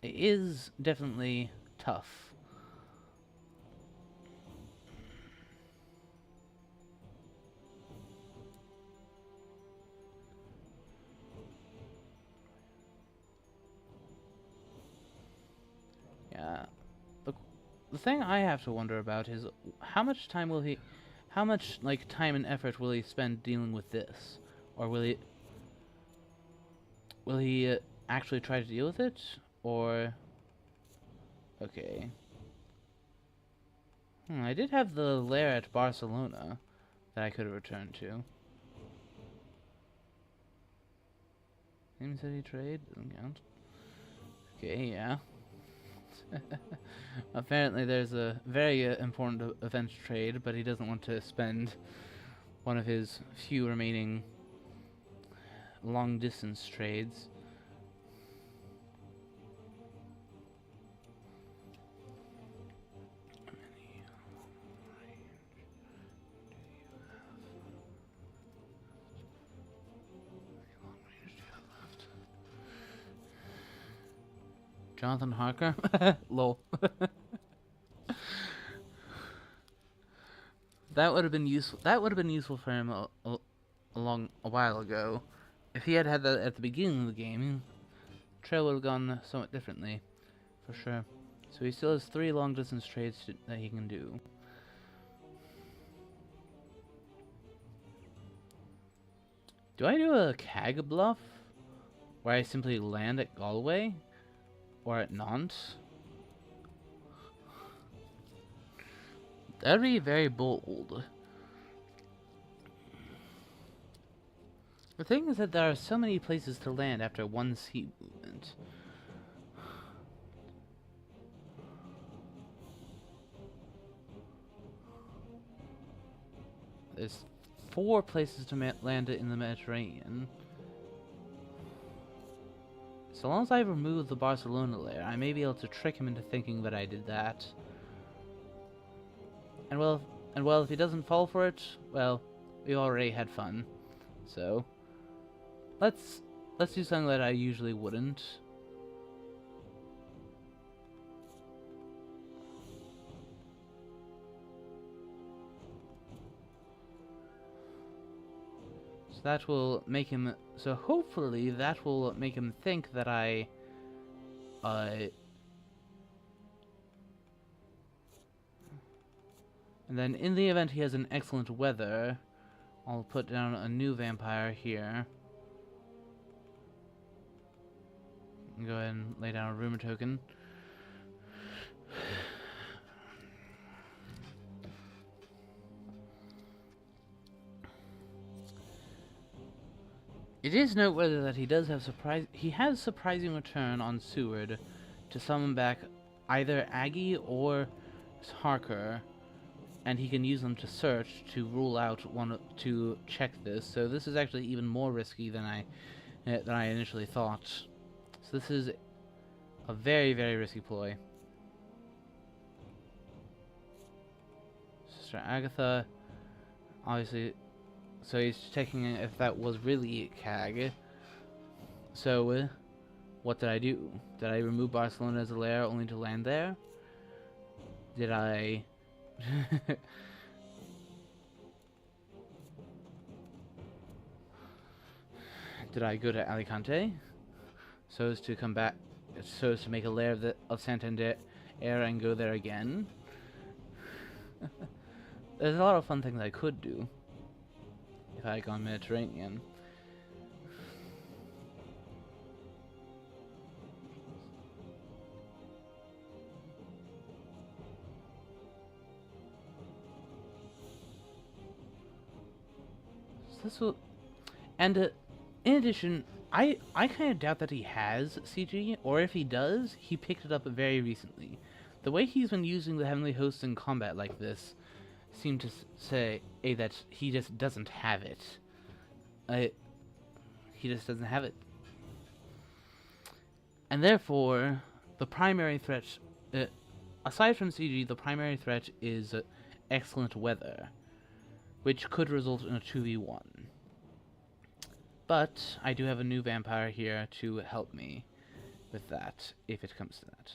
is definitely tough. Yeah. The thing I have to wonder about is how much time and effort will he spend dealing with this? Or will he actually try to deal with it? Or... Okay. I did have the lair at Barcelona that I could have returned to. Same city trade? Doesn't count. Okay, yeah. Apparently there's a very important event trade, but he doesn't want to spend one of his few remaining long distance trades. Jonathan Harker? Lol. That would have been useful. That would have been useful for him a while ago. If he had that at the beginning of the game, the trail would have gone somewhat differently, for sure. So he still has 3 long distance trades that he can do. Do I do a CAG bluff, where I simply land at Galway? Or at Nantes? That would be very bold. The thing is that there are so many places to land after one sea movement. There's 4 places to land in the Mediterranean. So long as I remove the Barcelona layer, I may be able to trick him into thinking that I did that. And well, if he doesn't fall for it, well, we already had fun. So, let's do something that I usually wouldn't. So that will make him... So hopefully that will make him think that I... And then in the event he has an excellent weather, I'll put down a new vampire here. And go ahead and lay down a rumor token. It is noteworthy that he does have surprising return on Seward to summon back either Aggie or Harker, and he can use them to search to rule out to check this. So this is actually even more risky than I initially thought. So this is a very, very risky ploy. Master Agatha. Obviously, so he's checking if that was really CAG. So, what did I do? Did I remove Barcelona as a lair only to land there? Did I... Did I go to Alicante so as to come back, so as to make a lair of Santander and go there again? There's a lot of fun things I could do if I had gone Mediterranean. So this will, and in addition, I kind of doubt that he has CG, or if he does, he picked it up very recently. The way he's been using the Heavenly Hosts in combat like this seem to say that he just doesn't have it. He just doesn't have it. And therefore, the primary threat, aside from CG, the primary threat is excellent weather, which could result in a 2v1. But I do have a new vampire here to help me with that, if it comes to that.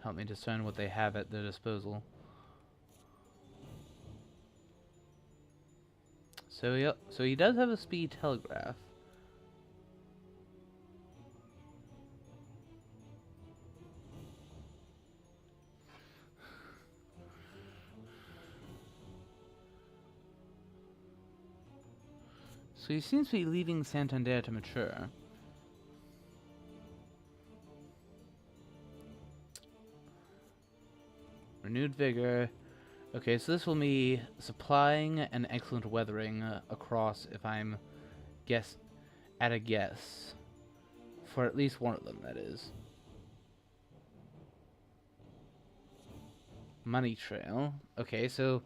Help me discern what they have at their disposal. So he does have a speed telegraph. So he seems to be leaving Santander to mature. Renewed vigor. Okay, so this will be supplying and excellent weathering across if I'm at a guess. For at least one of them, that is. Money trail. Okay, so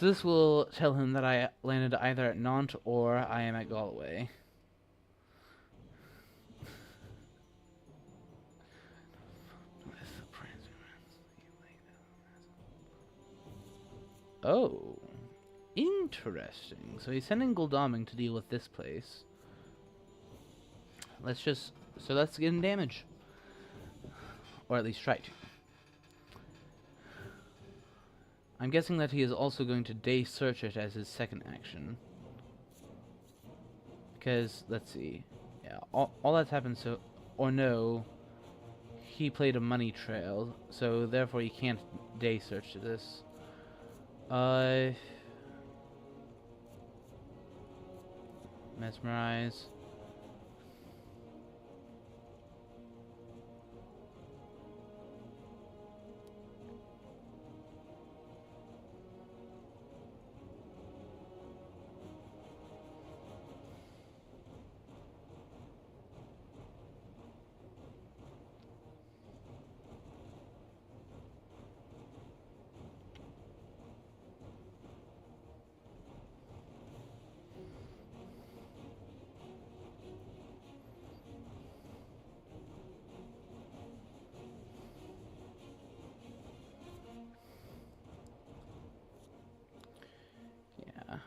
this will tell him that I landed either at Nantes or I am at Galway. Oh, interesting. So he's sending Gul'daming to deal with this place. Let's get him damage. Or at least try to. I'm guessing that he is also going to day search it as his second action. Because, let's see. Yeah, all that's happened so... Or no. He played a money trail, so therefore he can't day search to this. Mesmerize.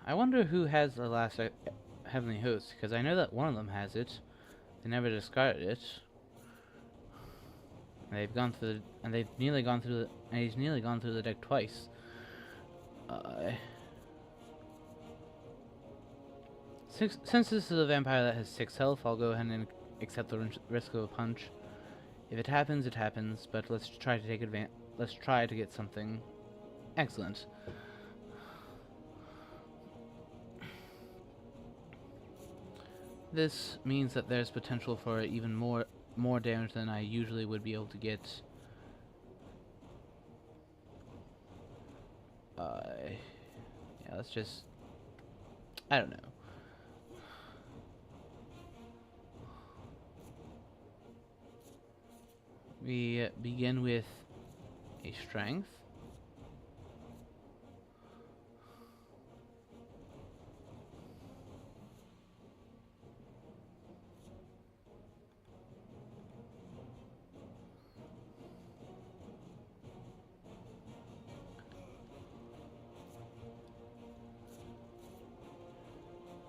I wonder who has the last Heavenly Host, because I know that one of them has it. They never discarded it. And they've gone through and they've nearly gone through and he's nearly gone through the deck twice. Since this is a vampire that has 6 health, I'll go ahead and accept the risk of a punch. If it happens, it happens, but let's try to take advantage. Let's try to get something excellent. This means that there's potential for even more damage than I usually would be able to get. Yeah, let's just... I don't know. We begin with a strength.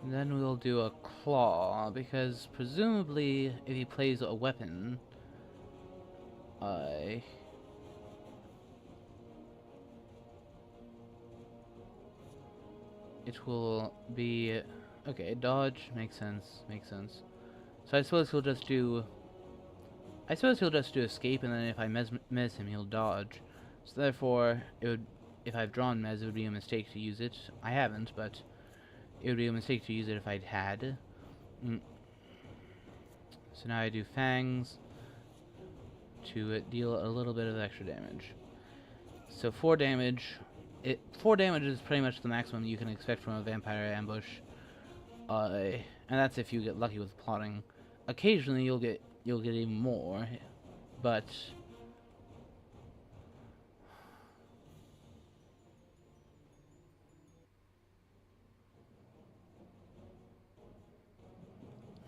And then we'll do a claw, because presumably if he plays a weapon, I... it will be... okay, dodge, makes sense, makes sense. So I suppose he'll just do... I suppose he'll just do escape, and then if I mes him, he'll dodge. So therefore, it would... if I've drawn mes, it would be a mistake to use it. I haven't, but it would be a mistake to use it if I'd had. So now I do Fangs to deal a little bit of extra damage. So 4 damage. 4 damage is pretty much the maximum you can expect from a vampire ambush. And that's if you get lucky with plotting. Occasionally you'll get even more, but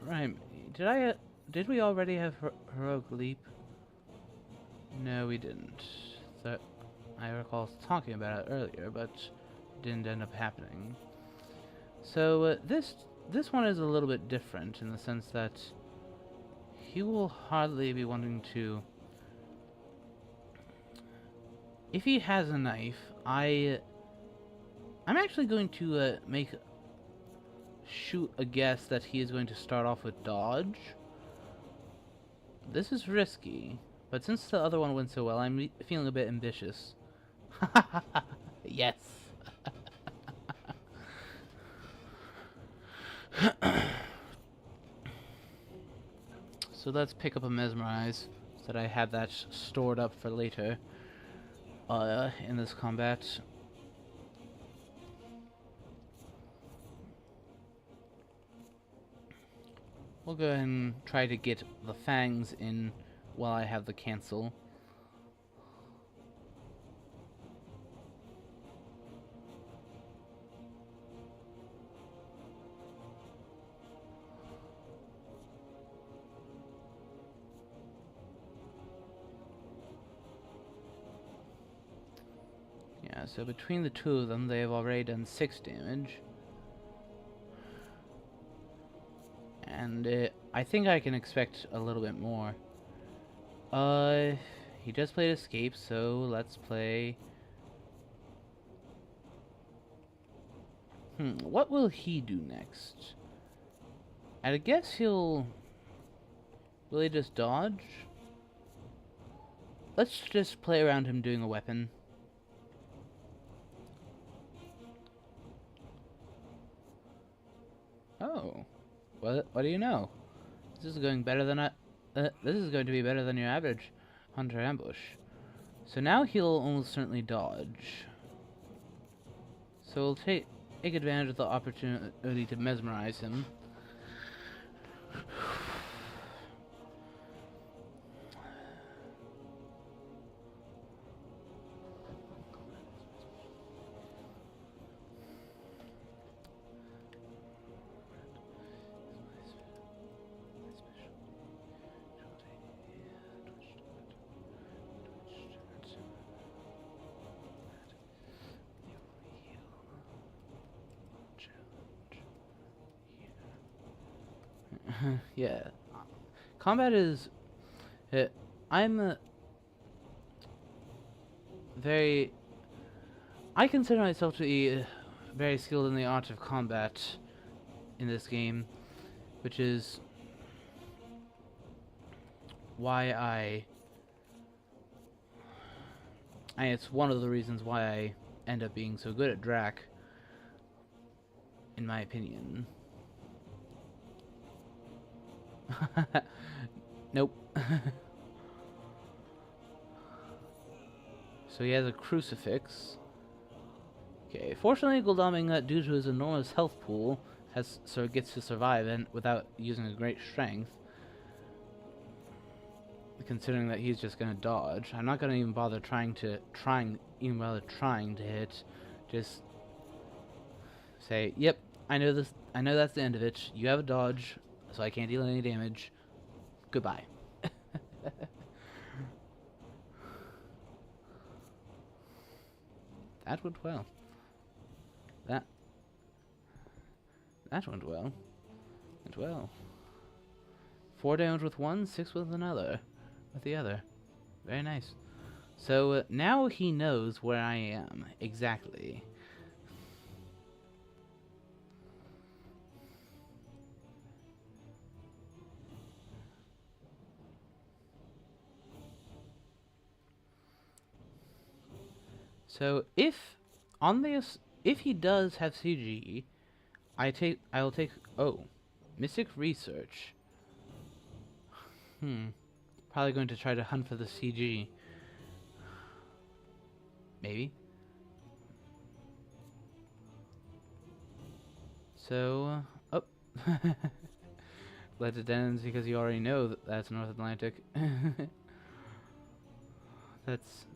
right. Did we already have heroic leap? No, we didn't. So I recall talking about it earlier, but it didn't end up happening. So this one is a little bit different in the sense that he will hardly be wanting to. If he has a knife, I'm actually going to shoot a guess that he is going to start off with dodge. This is risky, but since the other one went so well, I'm feeling a bit ambitious. Yes. So let's pick up a mesmerize, so that I have that stored up for later. In this combat. We'll go ahead and try to get the fangs in while I have the cancel. Yeah, so between the two of them, they have already done 6 damage. And I think I can expect a little bit more. He just played escape, so let's play... what will he do next? I guess he'll... will he just dodge? Let's just play around him doing a weapon. Oh. What do you know? This is going better than this is going to be better than your average hunter ambush. So now he'll almost certainly dodge. So we'll take advantage of the opportunity to mesmerize him. Yeah. Combat is... I'm very... I consider myself to be very skilled in the art of combat in this game, which is why and it's one of the reasons why I end up being so good at Drac, in my opinion. Nope. So he has a crucifix. Okay, fortunately Goldaming, due to his enormous health pool, gets to survive and without using a great strength. Considering that he's just gonna dodge. I'm not gonna even bother trying to hit. Just say, yep, I know this, I know that's the end of it. You have a dodge, so I can't deal any damage. Goodbye. That went well. that went well. Went well. 4 damage with one, 6 with another. With the other. Very nice. So, now he knows where I am. Exactly. So, if he does have CG, I'll take, oh, Mystic Research. Probably going to try to hunt for the CG. Maybe. So, oh. Let it end because you already know that that's North Atlantic. That's...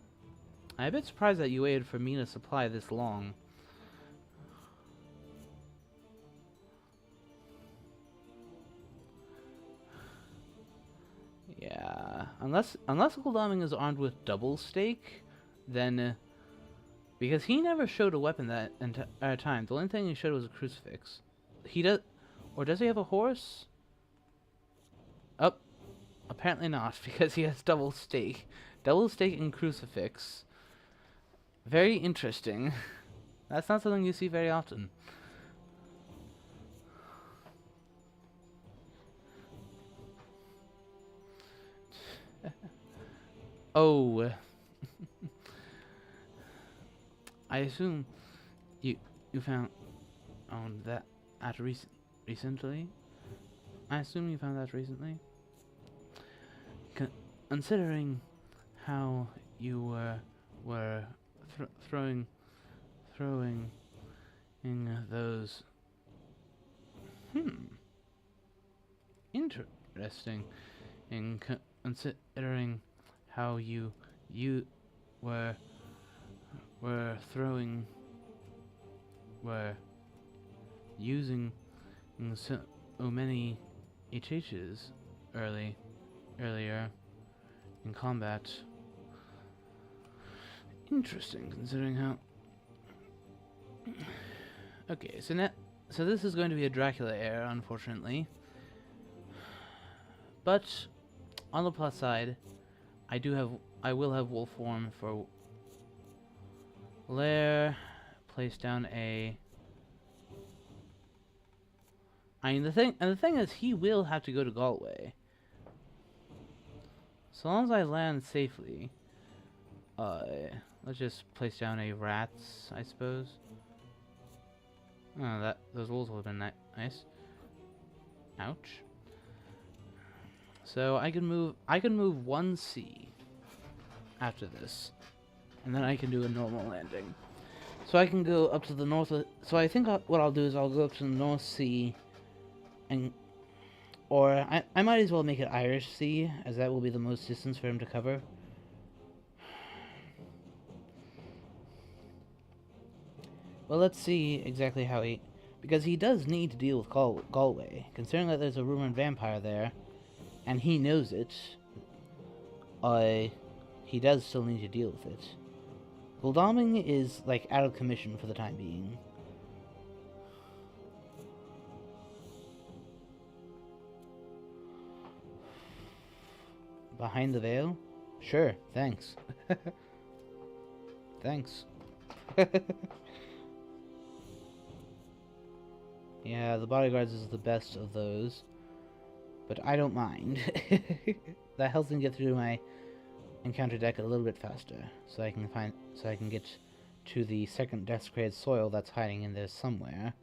I'm a bit surprised that you waited for me to supply this long. Yeah, unless Goldaming is armed with double stake, then because he never showed a weapon that entire time. The only thing he showed was a crucifix. He does, or does he have a horse? Oh, apparently not, because he has double stake and crucifix. Very interesting. That's not something you see very often. Oh. I assume you found that recently. I assume you found that recently. Considering how you were throwing in those. Interesting. In considering how you were using so many HHs earlier in combat. Interesting, considering how. Okay, so this is going to be a Dracula era, unfortunately. But on the plus side, I will have wolf form for Lair. Place down a. I mean, the thing is, he will have to go to Galway. So long as I land safely, let's just place down a rats, I suppose. Oh, those wolves would have been nice. Ouch. So I can move 1C after this, and then I can do a normal landing. So I can go up to the north. So I think what I'll do is I'll go up to the North Sea, or I might as well make it Irish Sea, as that will be the most distance for him to cover. Well, let's see exactly how because he does need to deal with Galway, considering that there's a rumored vampire there, and he knows it. He does still need to deal with it. Goldaming is, like, out of commission for the time being. Behind the veil? Sure, thanks. Thanks. Yeah, the bodyguards is the best of those. But I don't mind. That helps me get through my encounter deck a little bit faster, so I can get to the second desecrated soil that's hiding in there somewhere.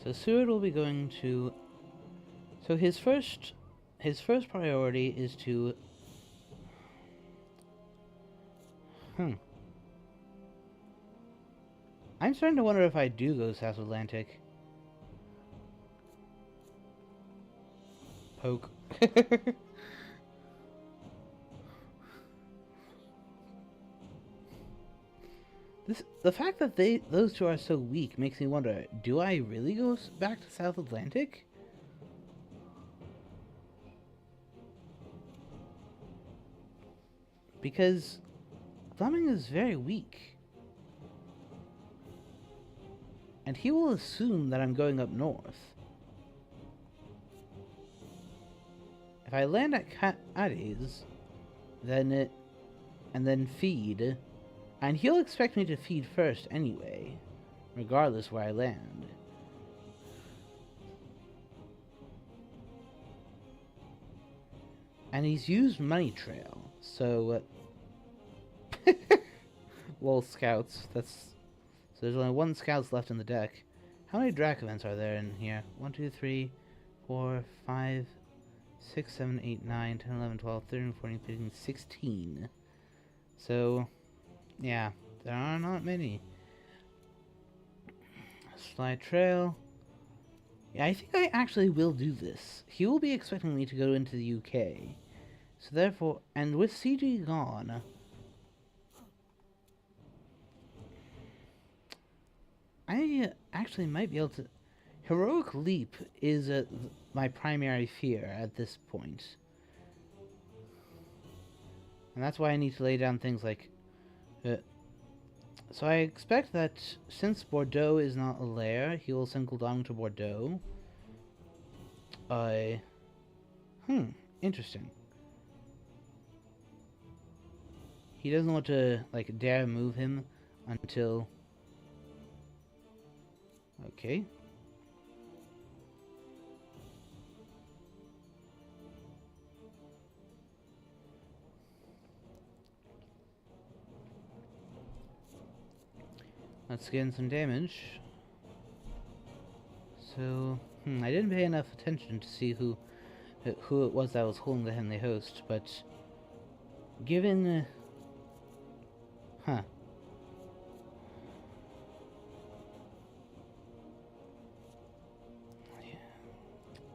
So Seward will be going to. So his first priority is to. I'm starting to wonder if I do go South Atlantic. Poke. The fact that those two are so weak makes me wonder, do I really go back to South Atlantic? Because Fleming is very weak. And he will assume that I'm going up north. If I land at Cadiz, and then feed, and he'll expect me to feed first anyway, regardless where I land. And he's used Money Trail, so... Lol, scouts. So there's only one scouts left in the deck. How many Drac events are there in here? 1, 2, 3, 4, 5, 6, 7, 8, 9, 10, 11, 12, 13, 14, 15, 16. So, yeah, there are not many. Slide Trail. Yeah, I think I actually will do this. He will be expecting me to go into the UK. So therefore, and with CG gone, I actually might be able to... Heroic Leap is my primary fear at this point. And that's why I need to lay down things like... so I expect that since Bordeaux is not a lair, he will send Gul'dam to Bordeaux. Interesting. He doesn't want to, like, dare move him until... Okay. Let's get in some damage. So, I didn't pay enough attention to see who it was that was holding the Heavenly Host, but given...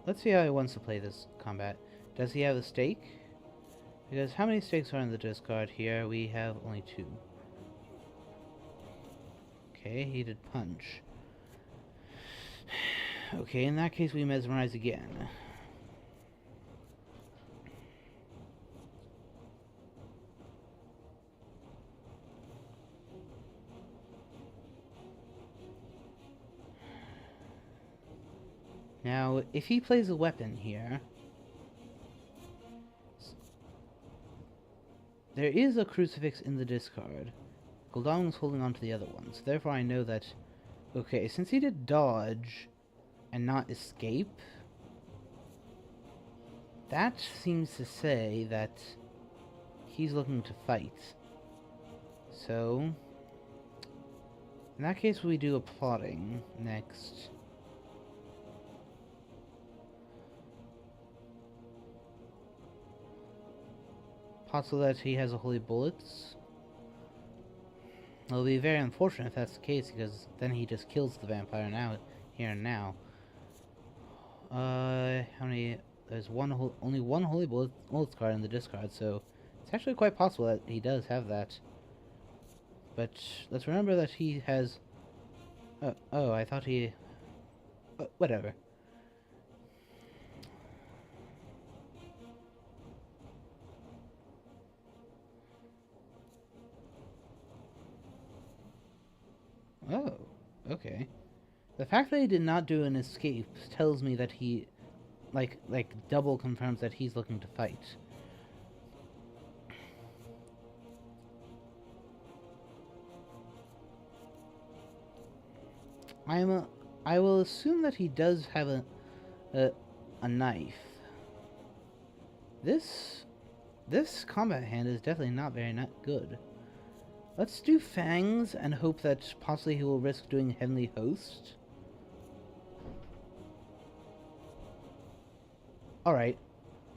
Let's see how he wants to play this combat. Does he have a stake? Because how many stakes are in the discard here? We have only 2. Okay, he did punch. Okay, in that case we mesmerize again. Now, if he plays a weapon here, there is a crucifix in the discard. Gul'dam is holding on to the other one, so therefore I know that... Okay, since he did dodge and not escape, that seems to say that he's looking to fight. So, in that case we do a plotting next. Possible that he has a Holy Bullets. It'll be very unfortunate if that's the case, because then he just kills the vampire now, here and now. How many? There's only one Holy Bullets card in the discard, so it's actually quite possible that he does have that. But let's remember that he has... Oh, I thought he... whatever. Oh, okay. The fact that he did not do an escape tells me that he, like double confirms that he's looking to fight. I will assume that he does have a knife. This combat hand is definitely not very good. Let's do Fangs and hope that possibly he will risk doing Heavenly Host. Alright.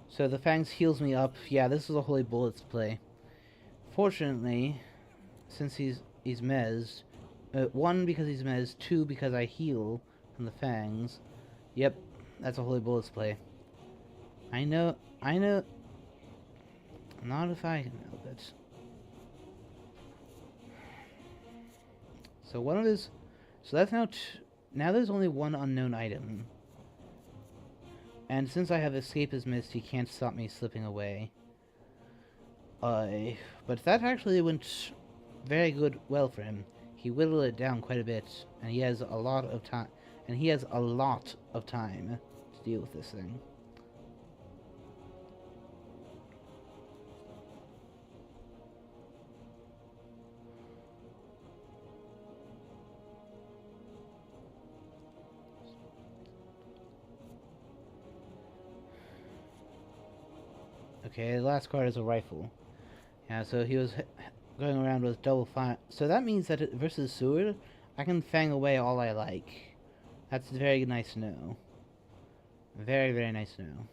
So the Fangs heals me up. Yeah, this is a Holy Bullets play. Fortunately, since he's mezzed, 1, because he's mezzed, 2, because I heal from the Fangs. Yep, that's a Holy Bullets play. I know, I know. Not if I can help it. So one of his, so that's now, now there's only one unknown item. And since I have escapist mist, he can't stop me slipping away. But that actually went very well for him. He whittled it down quite a bit, and he has a lot of time. And he has a lot of time to deal with this thing. Okay, the last card is a rifle. Yeah, so he was going around with double fire. So that means that versus Seward, I can fang away all I like. That's very nice to know. Very, very nice to know.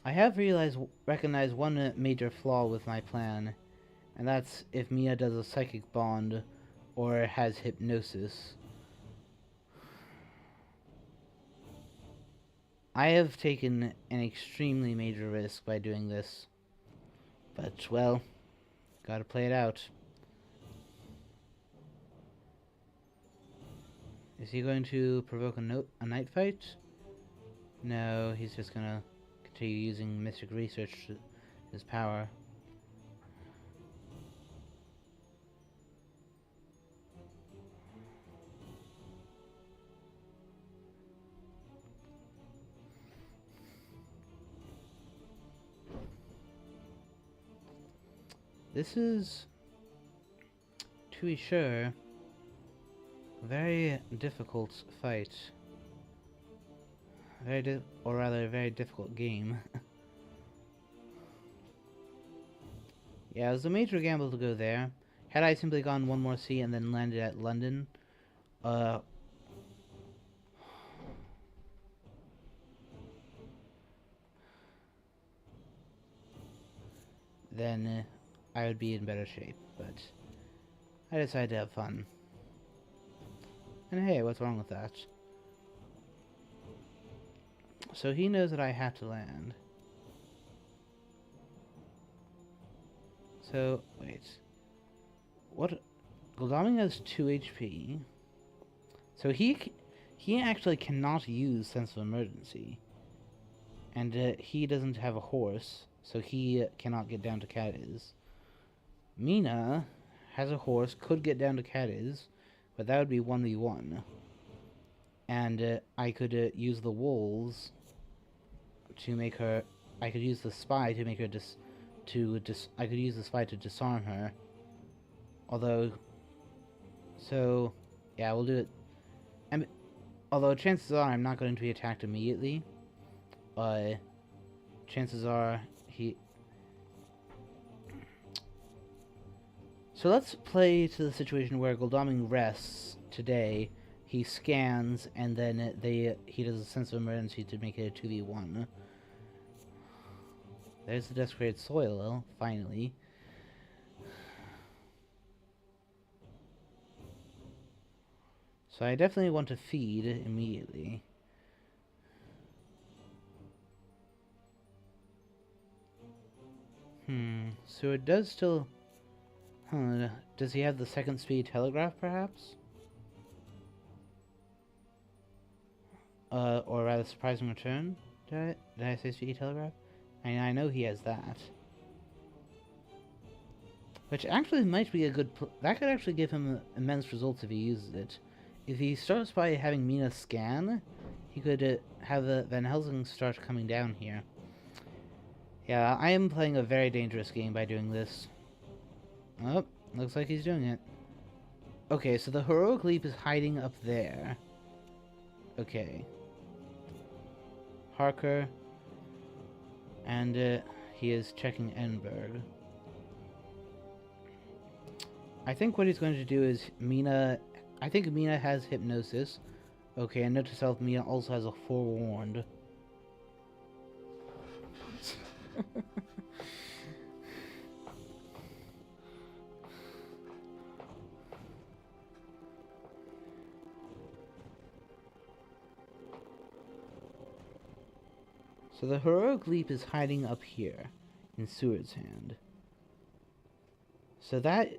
I have recognized one major flaw with my plan, and that's if Mia does a psychic bond or has hypnosis. I have taken an extremely major risk by doing this, but, well, gotta play it out. Is he going to provoke a night fight? No, he's just gonna continue using Mystic Research to his power. This is, to be sure, a very difficult fight. Or rather, a very difficult game. Yeah, it was a major gamble to go there. Had I simply gone one more sea and then landed at London, then I would be in better shape, but I decided to have fun. And hey, what's wrong with that? So he knows that I have to land. So, wait. What? Goldaming has 2 HP. So he actually cannot use Sense of Emergency. And he doesn't have a horse, so he cannot get down to Cadiz. Mina has a horse, could get down to Cadiz, but that would be 1v1. And I could use the wolves to make her... I could use the spy to make her I could use the spy to disarm her. Although... So... Yeah, we'll do it. Although chances are I'm not going to be attacked immediately. Chances are he... So let's play to the situation where Goldaming rests today. He scans, and then he does a Sense of Emergency to make it a 2v1. There's the Desecrated Soil, finally. So I definitely want to feed immediately. So it does still... does he have the second speed telegraph, perhaps? Or rather, surprising return? Did I say speed telegraph? I know he has that. Which actually might be a good... that could actually give him immense results if he uses it. If he starts by having Mina scan, he could have the Van Helsing start coming down here. Yeah, I am playing a very dangerous game by doing this. Oh, looks like he's doing it. Okay, so the Heroic Leap is hiding up there. Okay. Harker. And he is checking Enberg. I think what he's going to do is Mina... I think Mina has Hypnosis. Okay, and note to self, Mina also has a Forewarned. So the heroic leap is hiding up here in Seward's hand. So that...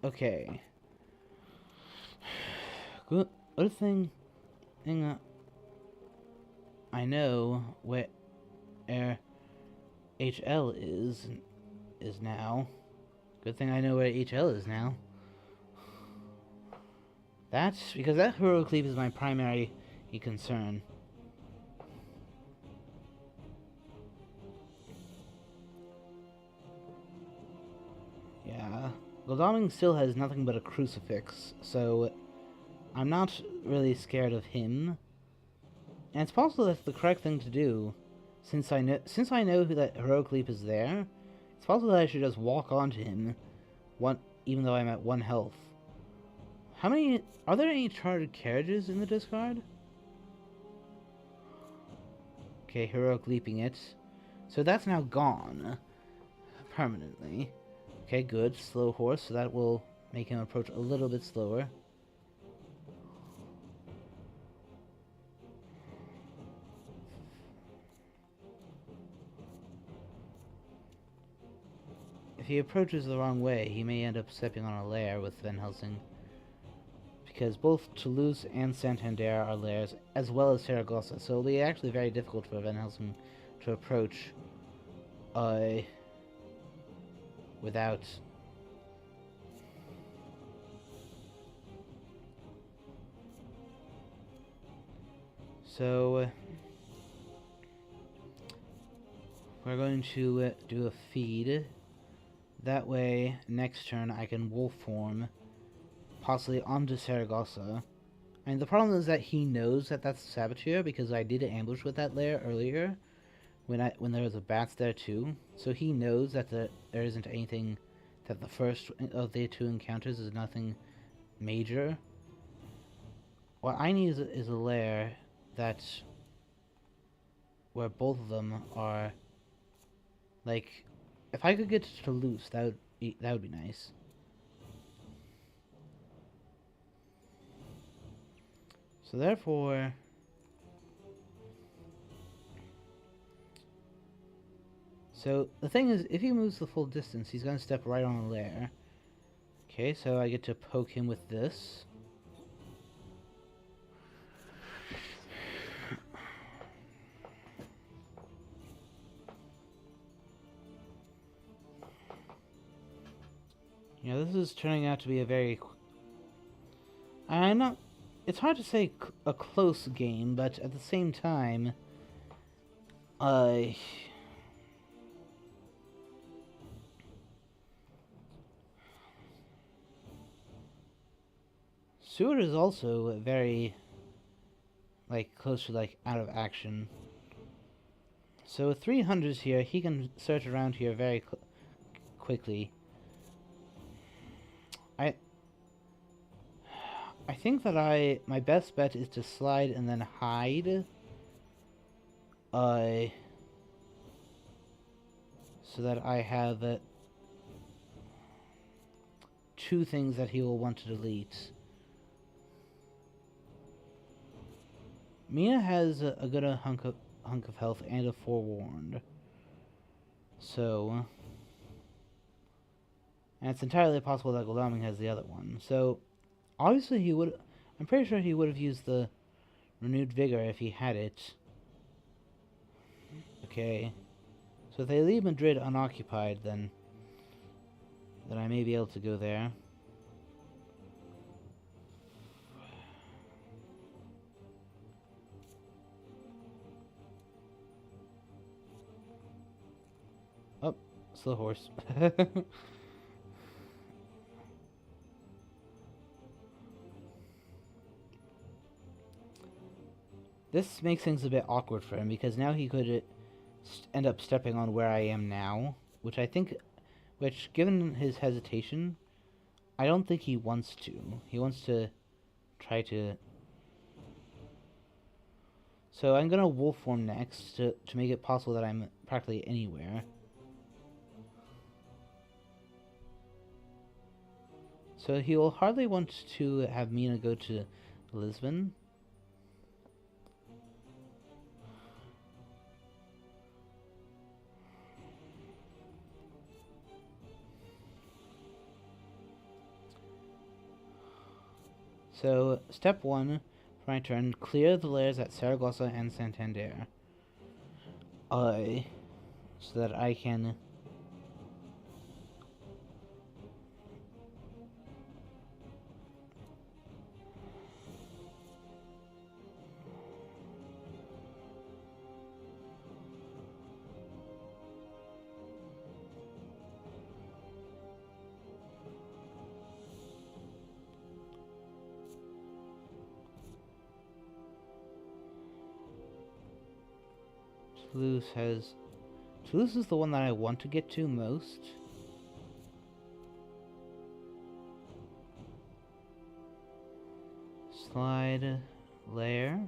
Okay. Good thing I know where HL is now. Good thing I know where HL is now. That's because that heroic leap is my primary concern. Yeah, Godalming still has nothing but a crucifix, so I'm not really scared of him. And it's possible that's the correct thing to do, since I know that heroic leap is there. It's possible that I should just walk onto him, even though I'm at 1 health. How many... Are there any chartered carriages in the discard? Okay, heroic leaping it. So that's now gone. Permanently. Okay, good. Slow horse, so that will make him approach a little bit slower. If he approaches the wrong way, he may end up stepping on a lair with Van Helsing. Because both Toulouse and Santander are lairs, as well as Saragossa, so it'll be actually very difficult for Van Helsing to approach without... So, we're going to do a feed. That way, next turn, I can wolf form, possibly onto Saragossa. And the problem is that he knows that that's Saboteur, because I did ambush with that lair earlier, when there was a bats there too. So he knows that there isn't anything, that the first of the 2 encounters is nothing major. What I need is a lair that's where both of them are, like, if I could get to Toulouse, that would be nice. So therefore, so the thing is, if he moves the full distance, he's gonna step right on the lair. Okay, so I get to poke him with this. Yeah, this is turning out to be a very... It's hard to say a close game, but at the same time... Seward is also very... close to, out of action. So with 300s here, he can search around here very quickly. I think that my best bet is to slide and then hide. So that I have 2 things that he will want to delete. Mina has a good hunk of health and a forewarned. So... And it's entirely possible that Godalming has the other one. So, obviously he would... I'm pretty sure he would have used the renewed vigor if he had it. Okay. So if they leave Madrid unoccupied, then I may be able to go there. Oh, slow horse. This makes things a bit awkward for him, because now he could end up stepping on where I am now, which, given his hesitation, I don't think he wants to. He wants to try to... So I'm gonna wolf form next to make it possible that I'm practically anywhere. So he will hardly want to have Mina go to Lisbon. So, step 1, for my turn, clear the lairs at Saragossa and Santander. So that I can... Toulouse is the one that I want to get to most. Slide layer.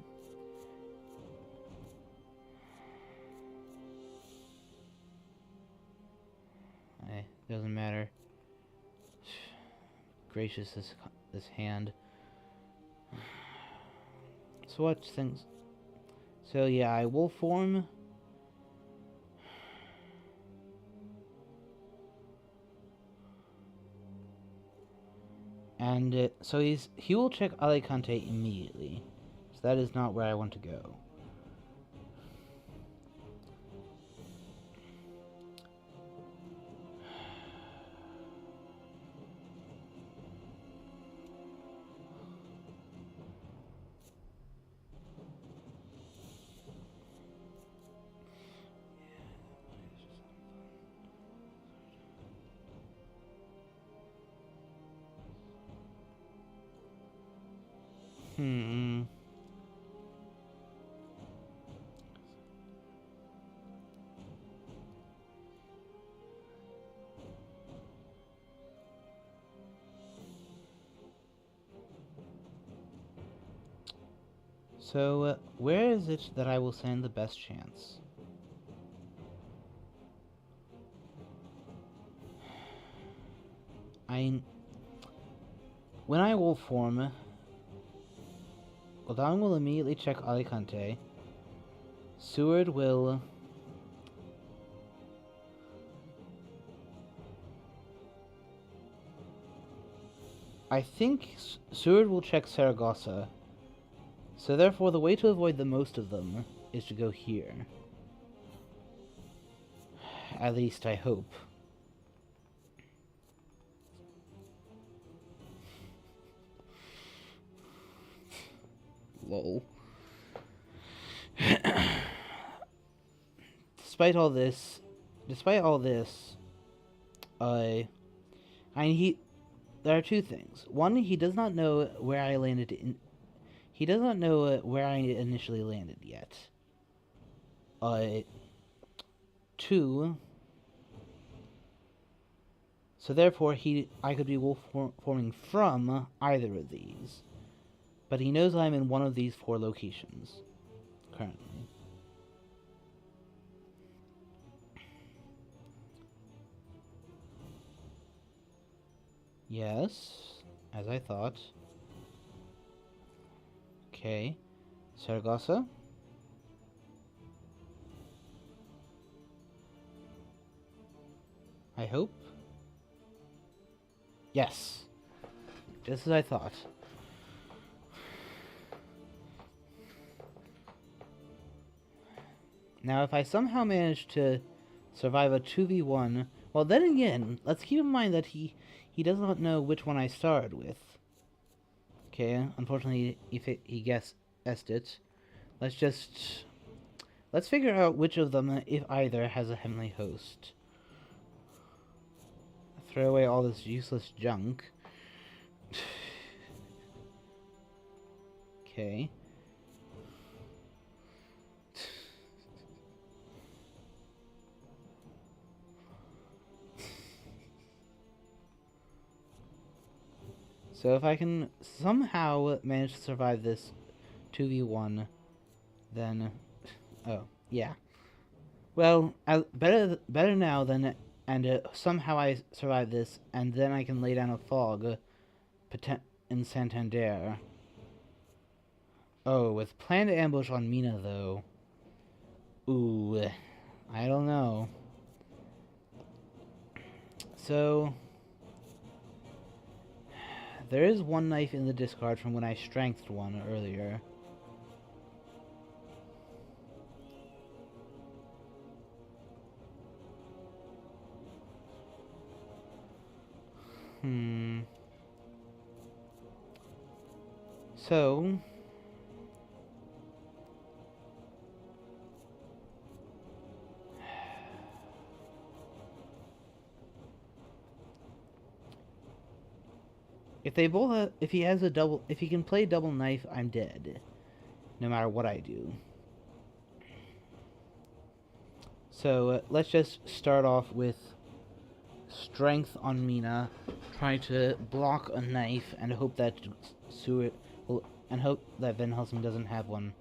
Doesn't matter. Gracious, this hand. So what things? So yeah, I will form. And so he will check Alicante immediately. So that is not where I want to go. So, where is it that I will stand the best chance? When I will form, Gul'dan will immediately check Alicante. Seward will... I think Seward will check Saragossa. So therefore, the way to avoid the most of them is to go here. At least, I hope. Lol. Despite all this, there are two things. One, he does not know where I landed he does not know where I initially landed yet. Two, so therefore I could be wolf forming from either of these. But he knows I'm in one of these 4 locations currently. Yes, as I thought. Okay, Saragossa. I hope. Yes, just as I thought. Now, if I somehow manage to survive a 2v1, well, then again, let's keep in mind that he does not know which one I started with. Okay, unfortunately, he guessed it. Let's figure out which of them, if either, has a heavenly host. Throw away all this useless junk. Okay. So if I can somehow manage to survive this 2v1, then... Oh, yeah. Well, better now than... And somehow I survive this, and then I can lay down a fog in Santander. Oh, with planned ambush on Mina, though. Ooh, I don't know. So... There is one knife in the discard from when I strengthed one earlier. So... if they both have, if he has a double, if he can play double knife, I'm dead. No matter what I do. So let's just start off with strength on Mina, trying to block a knife and hope that Seward will, and hope that Van Helsing doesn't have one.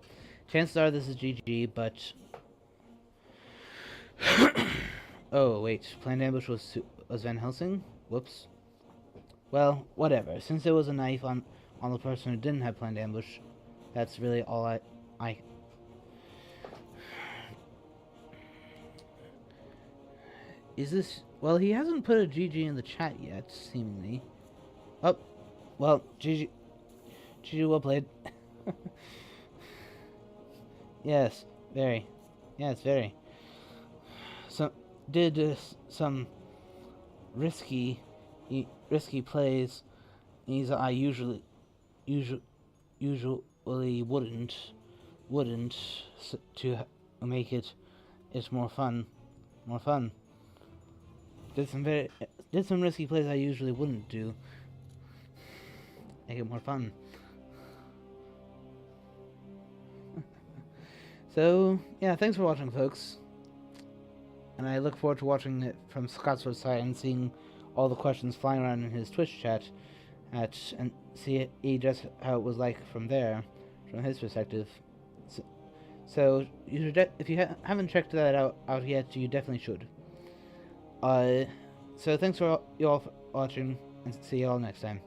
Chances are this is GG, but oh wait, planned ambush was Van Helsing. Whoops. Well, whatever. Since there was a knife on the person who didn't have planned ambush, that's really all I. Is this... Well, he hasn't put a GG in the chat yet, seemingly. Oh, well, GG. GG, well played. Yes, very. Yes, very. So, did some risky plays. These I usually wouldn't to make it more fun. Did some risky plays I usually wouldn't do. Make it more fun. So, yeah, thanks for watching, folks. And I look forward to watching it from Scotsword's side and seeing all the questions flying around in his Twitch chat and see just how it was like from there, from his perspective. So you should if you haven't checked that out yet, you definitely should. So thanks for you all for watching, and see you all next time.